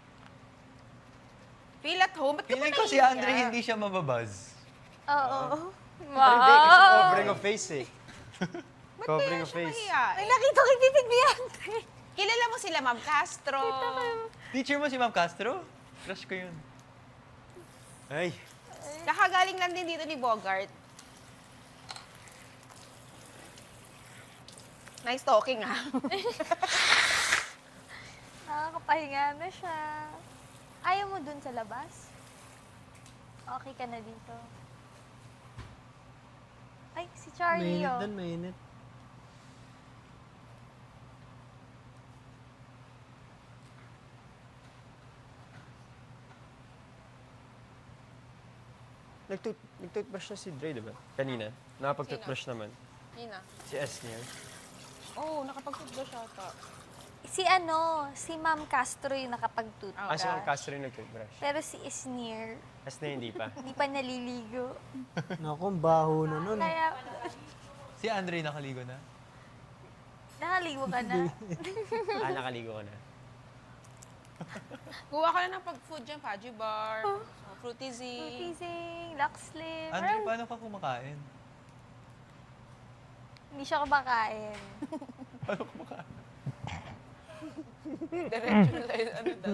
Feel at home. Ba't ka Feeling ba ko si nahihiya? Andre hindi siya mababuzz. Oo. Hindi, kasi covering of face eh. Ba't Covering kaya of siya face. mahihain? Ay, nakita ko yung bibig ni Andre. Kilala mo sila, Ma'am Castro. Teacher mo si Ma'am Castro? Crush ko yun. Ay, Kakagaling lang din dito ni Bogart. Nice talking, ha? Nakakapahinga na siya. Ayaw mo dun sa labas? Okay ka na dito. Ay, si Charlie, Mainit oh. doon, mainit. Nag-toothbrush na si Dre, di ba? Kanina. Nakapag-toothbrush naman. Nina. Si Esniel. Oh, nakapag-toothbrush ata. Si Ma'am Castro yung nakapag-toothbrush. Si Ma'am Castro yung nag-toothbrush. Pero si Isnir, Esniel hindi pa. hindi pa naliligo. Naku, ang baho na nun. Kaya, Si Andre nakaligo na. nakaligo ka na. Nakaligo ka na. Kuha ka na ng pag-food dyan, Fudgy Bar, Fruitizzy. Teasing, Lux Slip. Andre, paano ka kumakain? Hindi siya kumakain. Paano kumakain? Diretso na tayo, ano daw.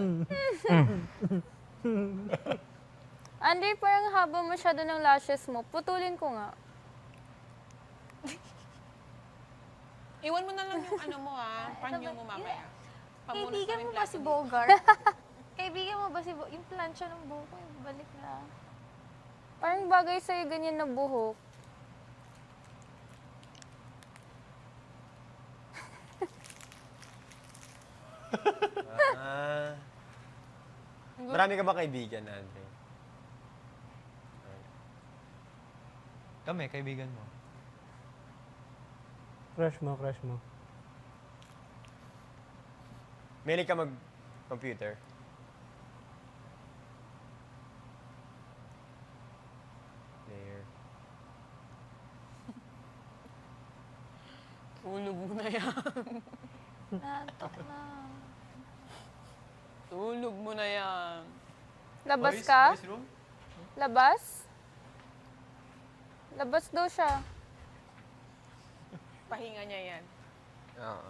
Andre, parang haba masyado ng lashes mo. Putulin ko nga. Iwan mo na lang yung ano mo ha, panyo mo mamaya. Pamunas Kaibigan na mo yung ba plato si mo. Bogart? Kaibigan mo ba si Bogart? Yung plancha ng buhok ko, yung balik na. Parang bagay sa'yo ganyan na buhok. Marami ka ba kaibigan, Andre? Kami, kaibigan mo. Crush mo, crush mo. Mahilig ka mag-computer? There. Tulog mo na yan. Nantok na. Tulog mo na yan. Labas Boys, ka? boys room? Labas? Labas daw siya. Pahinga niya yan. Oo.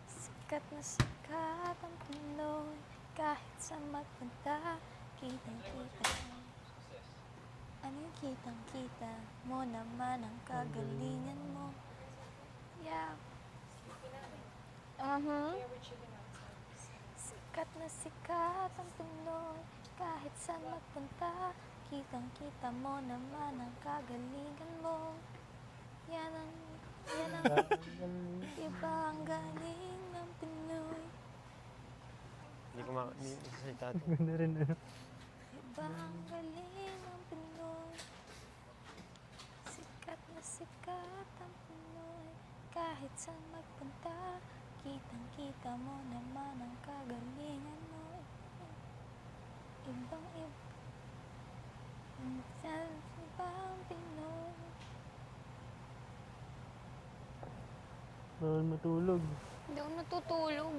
Sikat na sikat ang Pinoy, kahit sa magpunta, kitang-kita. Ano yung kitang-kita mo naman ang kagalingan mo? Yeah. Sikat na sikat ang Pinoy, kahit sa magpunta, kitang-kita mo naman ang kagalingan mo. Yan ang iba ang galing ng Pinoy. Hindi ko salita. Ganda rin, ano. Iba ang galing ng Pinoy. Sikat na sikat ang Pinoy, kahit saan magpunta, kitang-kita mo naman ang kagalingan mo. Ibang iba. Ibang Pinoy. Bawal matulog. Hindi ako natutulog.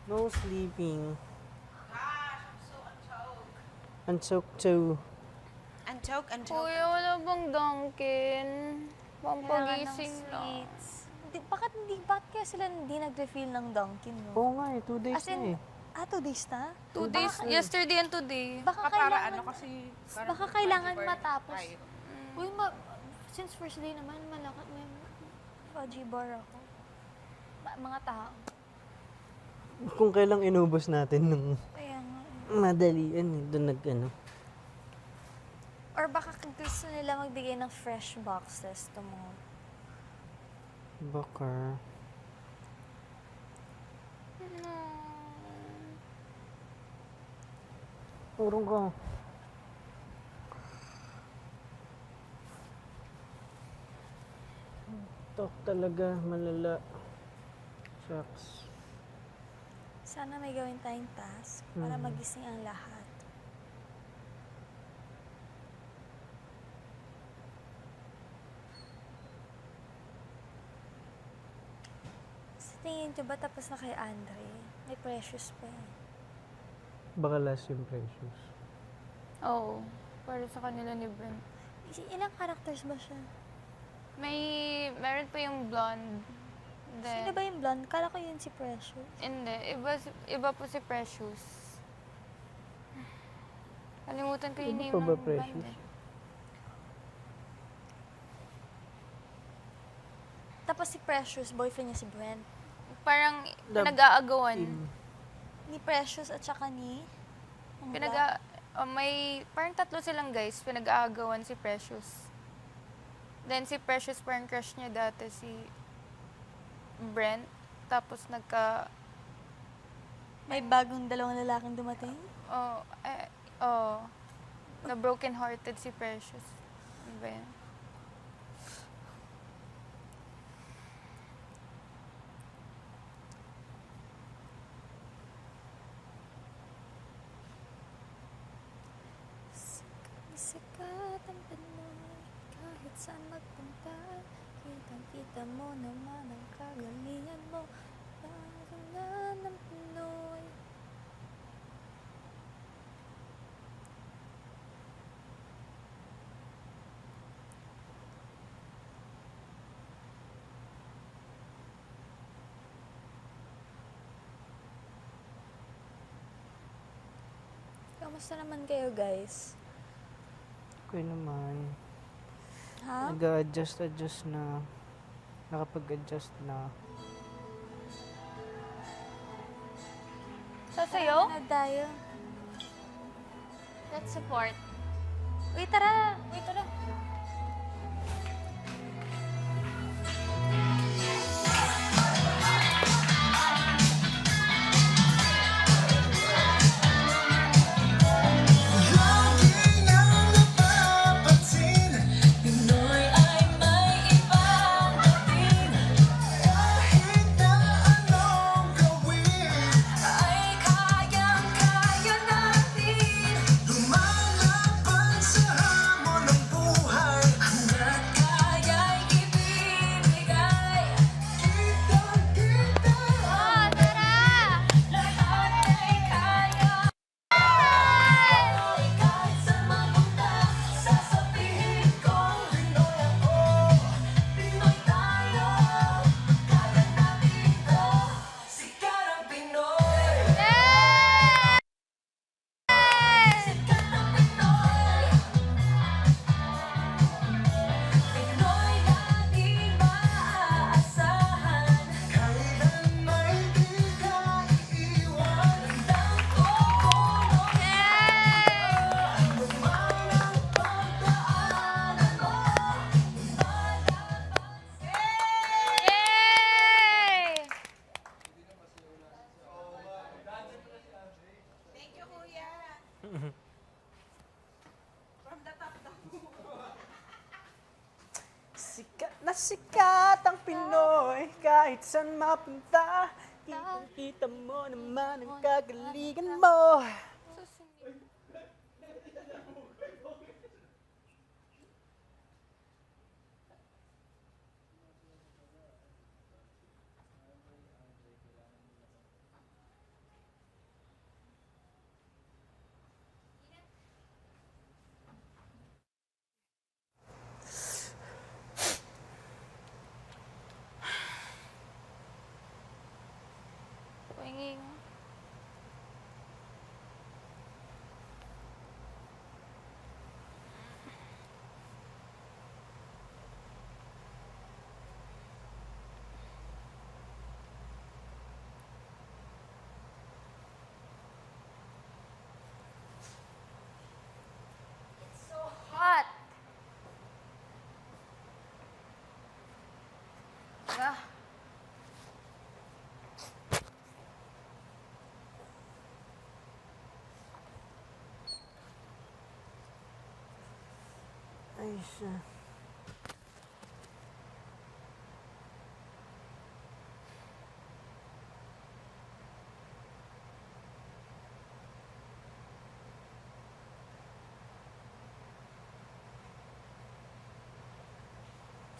No sleeping. Unchoked too. Antok. Kuya, wala bang Dunkin? Pampagising lang. Bakit kaya sila hindi nag-refill ng Dunkin, no? Oo nga eh, 2 days As in, na eh. 2 days na? 2 days, yesterday and today. Baka Para kailangan, ano kasi... baka kailangan matapos. Tayo. Uy, since first day naman, malakas may fudgy bar ako. Mga tao. Kung kailang inubos natin ng Kaya nga. madalian eh, doon nag-ano. Or baka gusto nila magbigay ng fresh boxes tomorrow. Baka. Urong ka. Tok talaga, malala. Shucks. Sana may gawin tayong task para magising ang lahat. Sa tingin ko ba tapos na kay Andre? May precious pa eh. Baka last yung precious. Oo. Para sa kanila ni Brent. Ilang characters ba siya? Meron pa yung blonde. Then, Sino ba yung blonde? Kala ko yun si Precious. Hindi. Iba po si Precious. Kalimutan ko yung Iba name pa ba ng Precious? band eh. Tapos si Precious, boyfriend niya si Brent. Parang Love nag-aagawan. Ni Precious at saka ni... Ano ba? May, parang tatlo silang guys, pinag-aagawan si Precious. Then si Precious parang crush niya dati si Brent. Tapos May bagong dalawang lalaking dumating? na broken hearted si Precious. Ano ba yan? Sikat ang Pinoy, kahit saan magpunta. Kitang-kita mo naman ang kagalingan mo. Paralan ng Pinoy. Kamusta naman kayo, guys? Okay naman. Ha? Nag-adjust na. Nakapag-adjust na. Sasayaw? Na tayo. Let's support. Uy, tara! Uy, tara! Sikat na sikat ang Pinoy, kahit saan mapunta. Kitang-kita mo naman ang kagalingan mo. Pwinging. Hot! Ay, siya.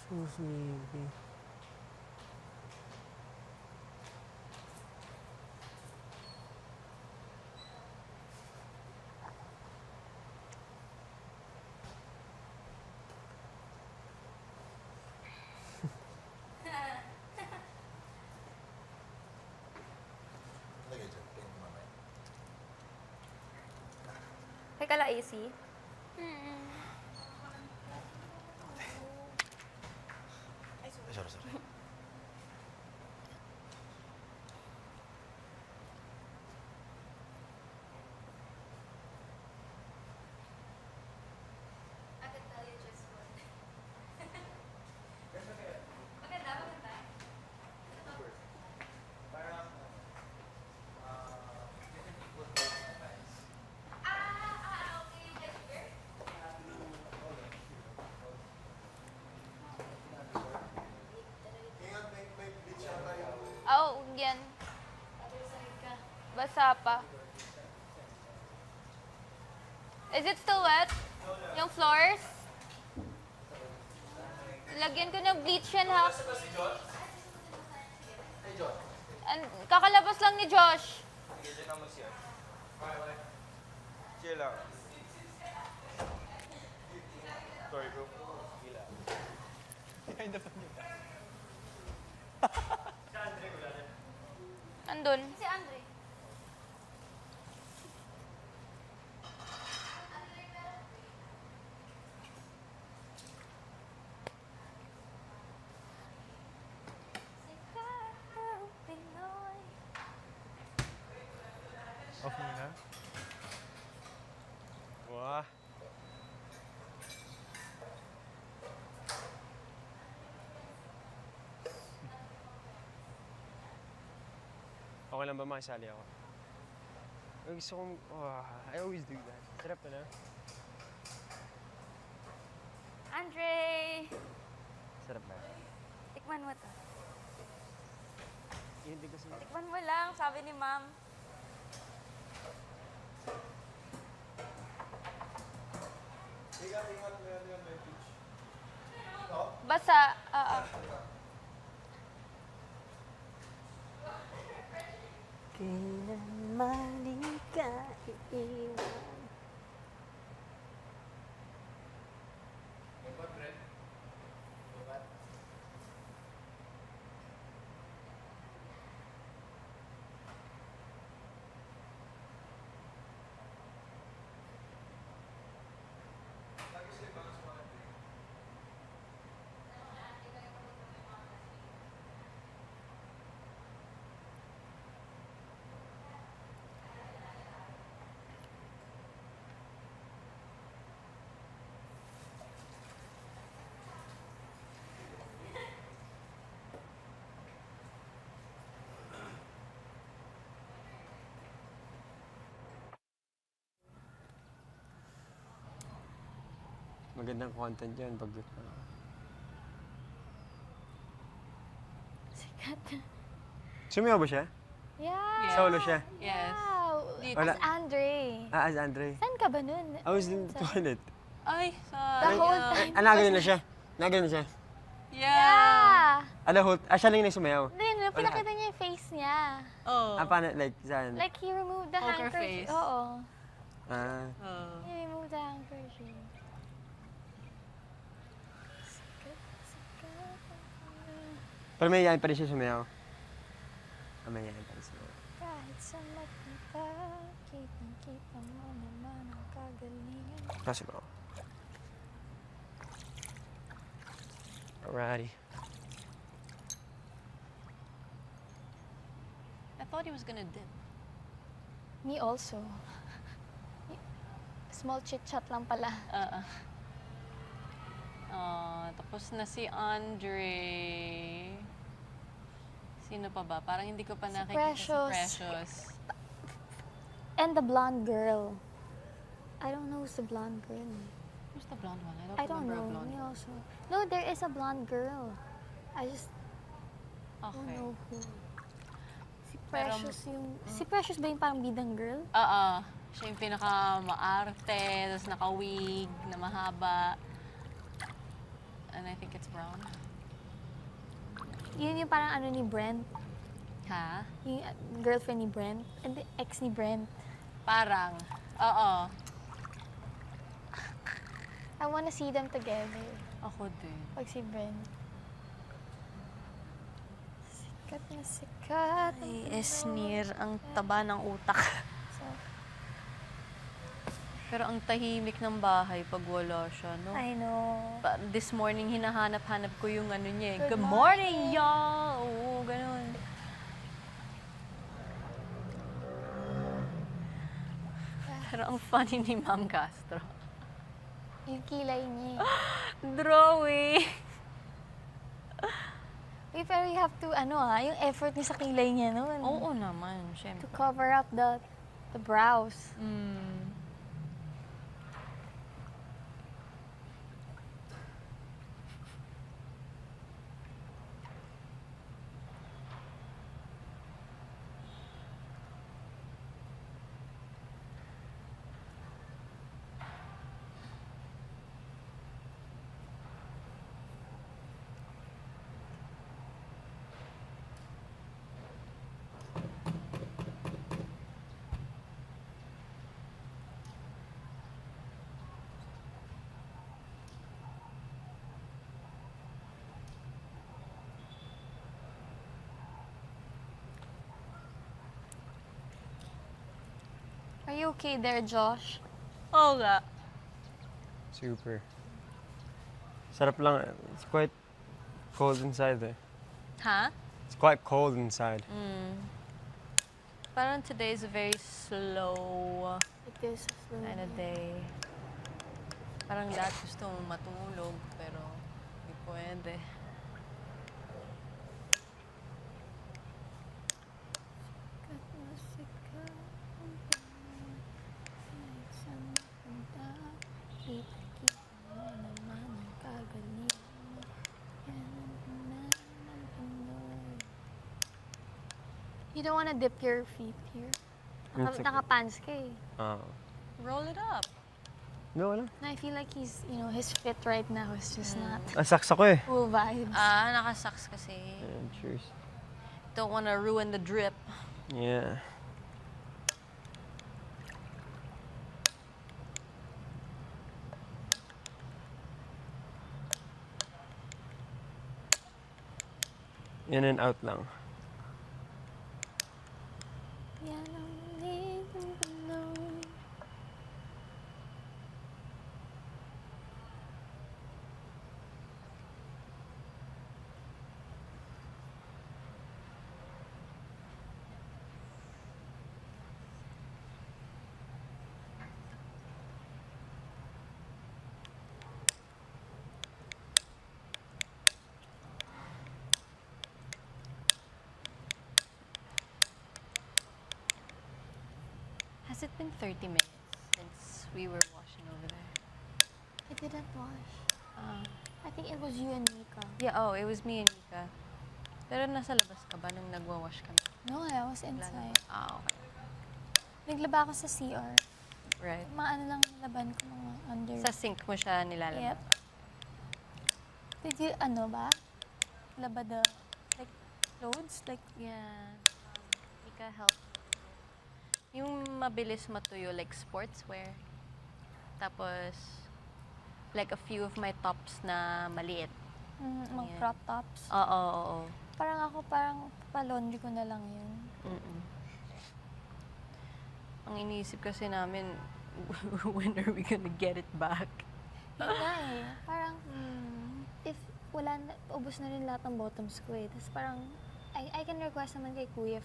Sus, maybe. Teka lang, AC. Ay, sorry. basa pa. Is it still wet? Yung floors? Lagyan ko ng bleach yan, ha? Kakalabas lang ni Josh. Chill lang. Sorry, bro. Andun. Si Andre. Off muna. Wah. Okay lang ba makisali ako? Gusto kong, I always do that. Sarap na. Andre! Sarap na. Tikman mo to. Hindi kasi. Tikman mo lang, sabi ni ma'am. Basa. Oo. Kailanman ka iiwan. Magandang content yan pag Sikat. Sumiyaw ba siya? Yeah. Solo siya? Yes. Wow. Wala. As Andre. As Andre. Saan ka ba nun? I was in the toilet. Ay, The whole time. Nagano na siya. Nagano na siya. Yeah. Siya lang yung sumayaw. Then, pinakita niya yung face niya. Oh. Paano, like, saan? Like, he removed the Poker handkerchief. face. Oo. Oh. He removed the handkerchief. Pero may yain pa rin siya sumayaw. May yain pa rin sumayaw. Kahit saan magpunta, kitang-kita mo naman ang kagalingan. Possible. Alrighty. I thought he was gonna dip. Me also. Small chit-chat lang pala. Tapos na si Andre. Sino pa ba? Parang hindi ko pa nakikita Precious. si Precious. And the blonde girl. I don't know who's the blonde girl. Who's the blonde one? I don't remember a know. blonde Me one. also. No, there is a blonde girl. I just don't Okay. know who. Si Pero- Precious yung... Si Precious ba yung parang bidang girl? Oo. Siya yung pinaka-maarte, tapos naka-wig, na mahaba. And I think it's brown. Yun yung parang ano ni Brent. Ha? Yung girlfriend ni Brent. And the ex ni Brent. Parang. Oo. I wanna see them together. Ako din. Pag si Brent. Sikat na sikat. Ay, Esnir, ang taba ng utak. Pero ang tahimik ng bahay pag wala siya, no? I know. This morning, hinahanap-hanap ko yung ano niya eh. Good Good morning, y'all! Oo, ganun. Pero ang funny ni Ma'am Castro. Yung kilay niya. Drawing! Wait, pero you have to, yung effort niya sa kilay niya, no? Oo naman, To syempre. cover up the brows. Mm. you okay there, Josh? Oo nga. Super. Sarap lang. It's quite cold inside eh. Ha? It's quite cold inside. Parang today is a very slow It is slow. kind of day. Parang lahat gusto mong matulog, pero hindi pwede. You don't wanna dip your feet here? It's okay. Naka-pants ka eh. Roll it up. No, wala. No, I feel like he's, his fit right now is just not Asaks ako eh. full vibes. Nakasaks kasi. Cheers. Don't wanna ruin the drip. Yeah. In and out lang. Has it been 30 minutes since we were washing over there? I didn't wash. I think it was you and Mika. Yeah, it was me and Mika. Pero nasa labas ka ba nung nagwa-wash kami? No, I was inside. Okay. Naglaba ako sa CR. Right. Mga ano lang nilaban ko, mga under. Sa sink mo siya nilalabas. Yep. Did you, laba the, like, clothes? Like, Yeah. Mika help. Yung mabilis matuyo, like sportswear. Tapos, like a few of my tops na maliit. mga Yeah. crop tops. Oo. Parang pa-laundry ko na lang yun. Ang iniisip kasi namin, when are we gonna get it back? Yun nga eh. Parang, if wala na, ubos na rin lahat ng bottoms ko eh. Tapos parang, I can request naman kay Kuya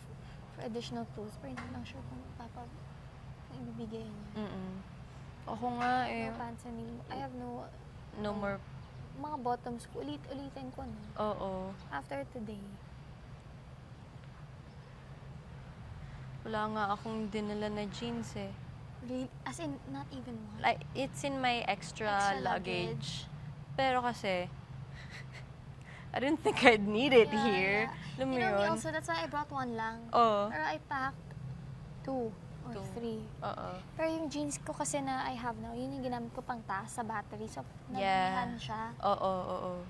for additional clothes, pero hindi lang sure kung kung ibibigay niya. Ako nga eh. No pants anymore. I have no, No more. mga bottoms ko, ulitin ko na. Oo. After today. Wala nga akong dinala na jeans eh. Really, as in, not even one. Like, it's in my extra luggage. Pero kasi, I didn't think I'd need it here. Alam mo You know me yun? also, that's why I brought one lang. Oo. Pero I packed 2 or 3. Oo. Pero yung jeans ko kasi na I have now, yun yung ginamit ko pang taas sa battery. So, Yeah. nagulihan siya. Oo.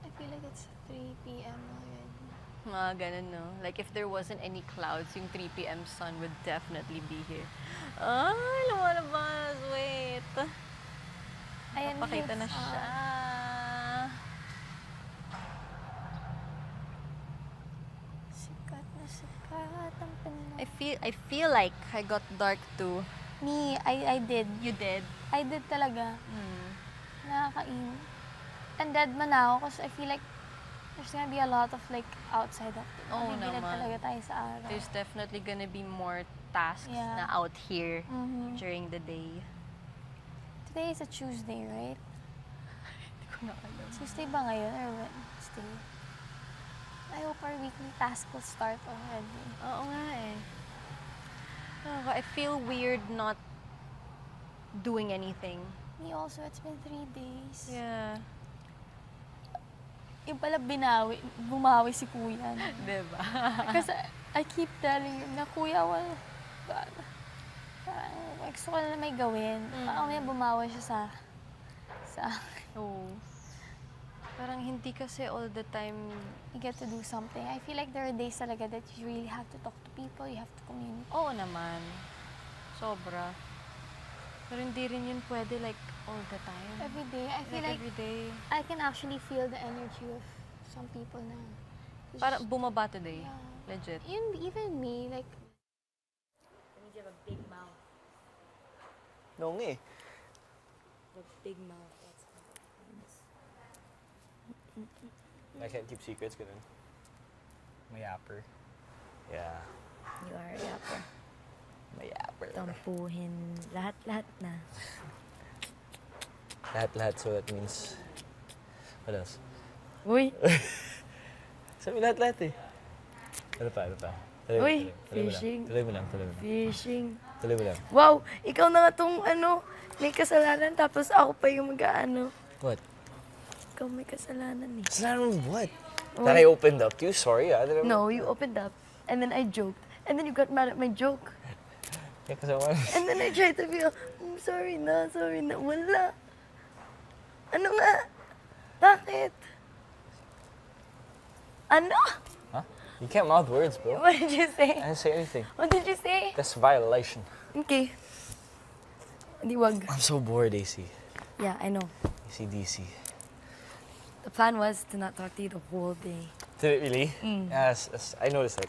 I feel like it's 3 p.m. already. Mga ganun, no? Like, if there wasn't any clouds, yung 3 p.m. sun would definitely be here. Ay, lumalabas. Wait. Ayan, Papakita na here's, siya. Sikat na sikat ang Pinoy. I feel like I got dark too. Me, I did. You did? I did talaga. Nakakain. And dead man ako kasi I feel like there's gonna be a lot of like outside activity. Oo Nabibilad naman. talaga tayo sa araw. There's definitely gonna be more tasks Yeah. na out here Mhm. during the day. Today is a Tuesday, right? Hindi ko na alam. Tuesday ba ngayon or Wednesday? I hope our weekly task will start already. Oo nga eh. I feel weird not doing anything. Me also, it's been 3 days. Yeah. Yung pala bumawi si Kuya. No? Diba? Kasi I keep telling him na, Kuya, wala. Parang gusto ko na may gawin. Parang may bumawi siya sa akin. Oo. Parang hindi kasi all the time. You get to do something. I feel like there are days talaga that you really have to talk to people, you have to communicate. Oo naman. Sobra. Pero hindi rin yun pwede like all the time. Every day, I feel like every day. I can actually feel the energy of some people na. It's Parang just- bumaba today. Yeah. Legit. Even me, like, You have a big mouth. No nga eh. The big mouth. That's I can't keep secrets, ganun. Mayapper. Yeah. You are a rapper. Mayapper. Tampuhin. Lahat-lahat na. Lahat-lahat, so that means... What else? Uy! Sabi lahat-lahat eh. Ano pa? Uy, fishing. Tuloy mo lang. Fishing. Tuloy mo lang. Wow! Ikaw na nga tong may kasalanan tapos ako pa yung mag-ano. What? Ikaw may kasalanan eh. Kasalanan what? That I opened up to you? Sorry, I didn't... No, you opened up and then I joked. And then you got mad at my joke. Yeah, kasi I wanted... And then I tried to be, sorry na. Wala. Ano nga? Bakit? Ano? Huh? You can't mouth words, bro. What did you say? I didn't say anything. What did you say? That's violation. Okay. Hindi wag. I'm so bored, AC. Yeah, I know. AC/DC. The plan was to not talk to you the whole day. Did it really? Mm. Yes, I noticed that.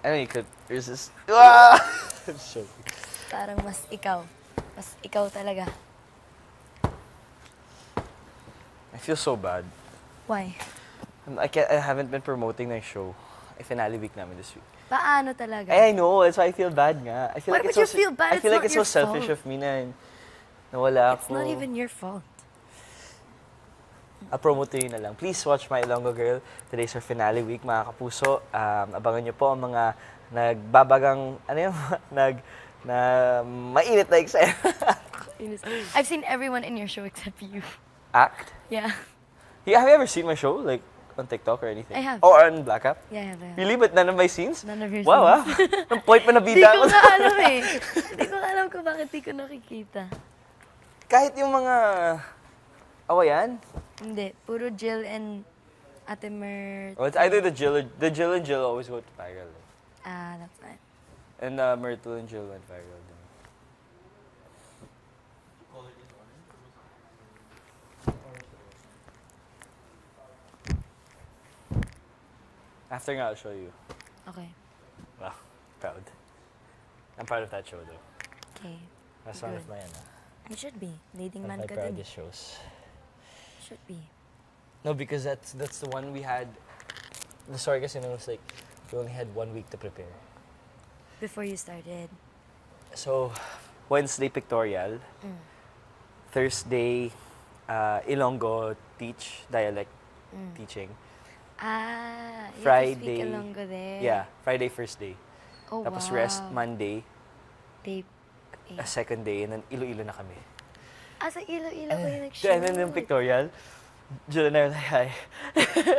I know you could. There's this. Ah! I'm joking. Parang mas ikaw. Mas ikaw talaga. I feel so bad. Why? I haven't been promoting my show. Finale week namin this week. Paano talaga? I know, that's why I feel bad nga. I feel Why like would it's you feel bad? I feel It's like not it's so your selfish fault. of me na nawala ako. It's not even your fault. Promote yun na lang. Please watch My Ilonggo Girl. Today's our finale week, mga kapuso. Abangan nyo po ang mga nagbabagang, mainit na excited. I've seen everyone in your show except you. Act? Yeah. Yeah, have you ever seen my show? Like, on TikTok or anything? I have. Oh, on Black App? Yeah, I have. Really? But none of my scenes? None of your Wow, scenes. Ang point pa na Hindi bida ko ako. nga alam eh. Hindi ko alam kung bakit di ko nakikita. Kahit yung mga awayan. Hindi. Puro Jill and Ate Mer. Oh, it's either the Jill and Jill always go to viral. Ah, that's fine. And Myrtle and Jill went viral din. After nga, I'll show you. Okay. Wow, proud. I'm proud of that show though. Okay. That's one of Good. my, You should be. Leading one man of my ka din. proudest shows. Should be. No, because that's the one we had. The story kasi was like, we only had 1 week to prepare. Before you started. So, Wednesday pictorial, Thursday Ilonggo dialect teaching. Ah, you Friday, have to speak Ilonggo there. Yeah, Friday first day. Oh, Tapos wow. rest Monday, Babe. a second day, and then Iloilo na kami. Ah, sa Iloilo kayo nag-shoot. And then yung pictorial, Jill and I were like, hi.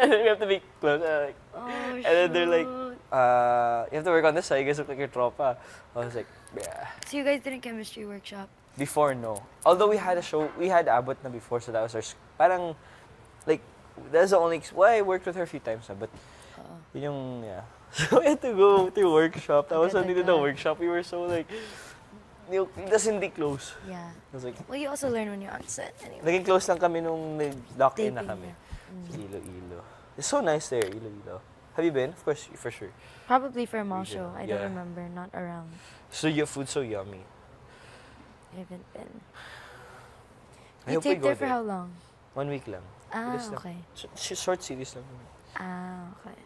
And then we have to be close. Like, Oh, and then they're like, you have to work on this, so you guys look like your tropa. I was like, yeah. So you guys did a chemistry workshop? Before, no. Although we had a show, we had Abot na before, so that was our, parang, like, that's the only, well, I worked with her a few times na, but, yun yung, yeah. So we had to go to workshop. Tapos when we did the workshop, we were so like, tas hindi close. Yeah. I was like, Well, you also learn when you're on set anyway. naging close lang kami nung nag-lock in na Taping kami. na. Sa Iloilo. It's so nice there, Iloilo. Have you been? Of course, for sure. Probably for a mall show. Regional, I yeah. don't remember. Not around. So your food's so yummy. I haven't been. I You hope we taped go there for there. how long? 1 week lang. Ah, Bilis lang. okay. Short series lang. Ah, okay.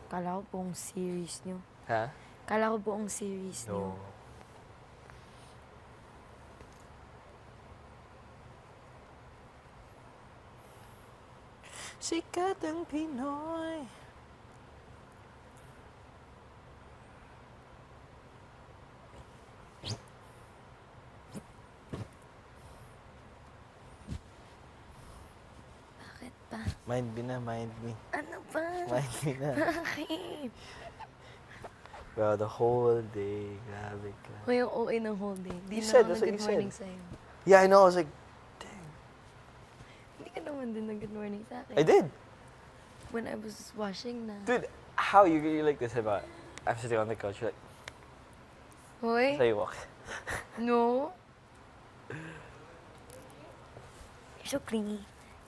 Kala ko buong series nyo. Ha? Kala ko buong series nyo. No. Sikat ang Pinoy. Bakit ba? Mind me na, mind me. Ano ba? Mind me na. Bakit? Bro, the whole day, grabe ka. O yung OA ng whole day. Di You na said, ako that's what nag-good you said. morning sa'yo. Yeah, I know. I was like, naman din ng good morning sa akin. I did. When I was washing na. Dude, how you like this about, I'm sitting on the couch, you're like, Hoy? that's how you walk. No. You're so clingy.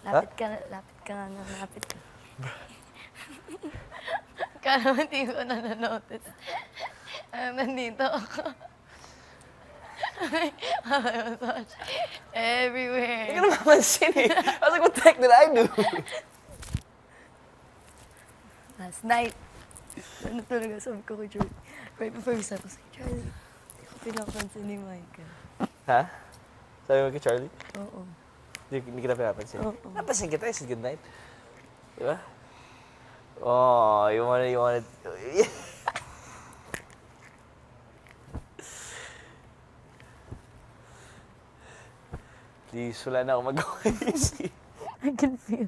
Lapit ka nga, lapit ka. Kala mo hindi ko na-notice. Nandito ako. Massage everywhere. Hindi ka naman mapansin eh. I was like, what the heck did I do? Last night, ano talaga, sabi ko kay Charlie. Right before we slept, I was like, Charlie, hindi ko pinapansin ni Michael. Ha? Sabi mo kay Charlie? Oo. Hindi kita pinapansin? Oo. Napansin kita, I said good night. Diba? Oh, you wanted... Please, wala na akong magawa. I can feel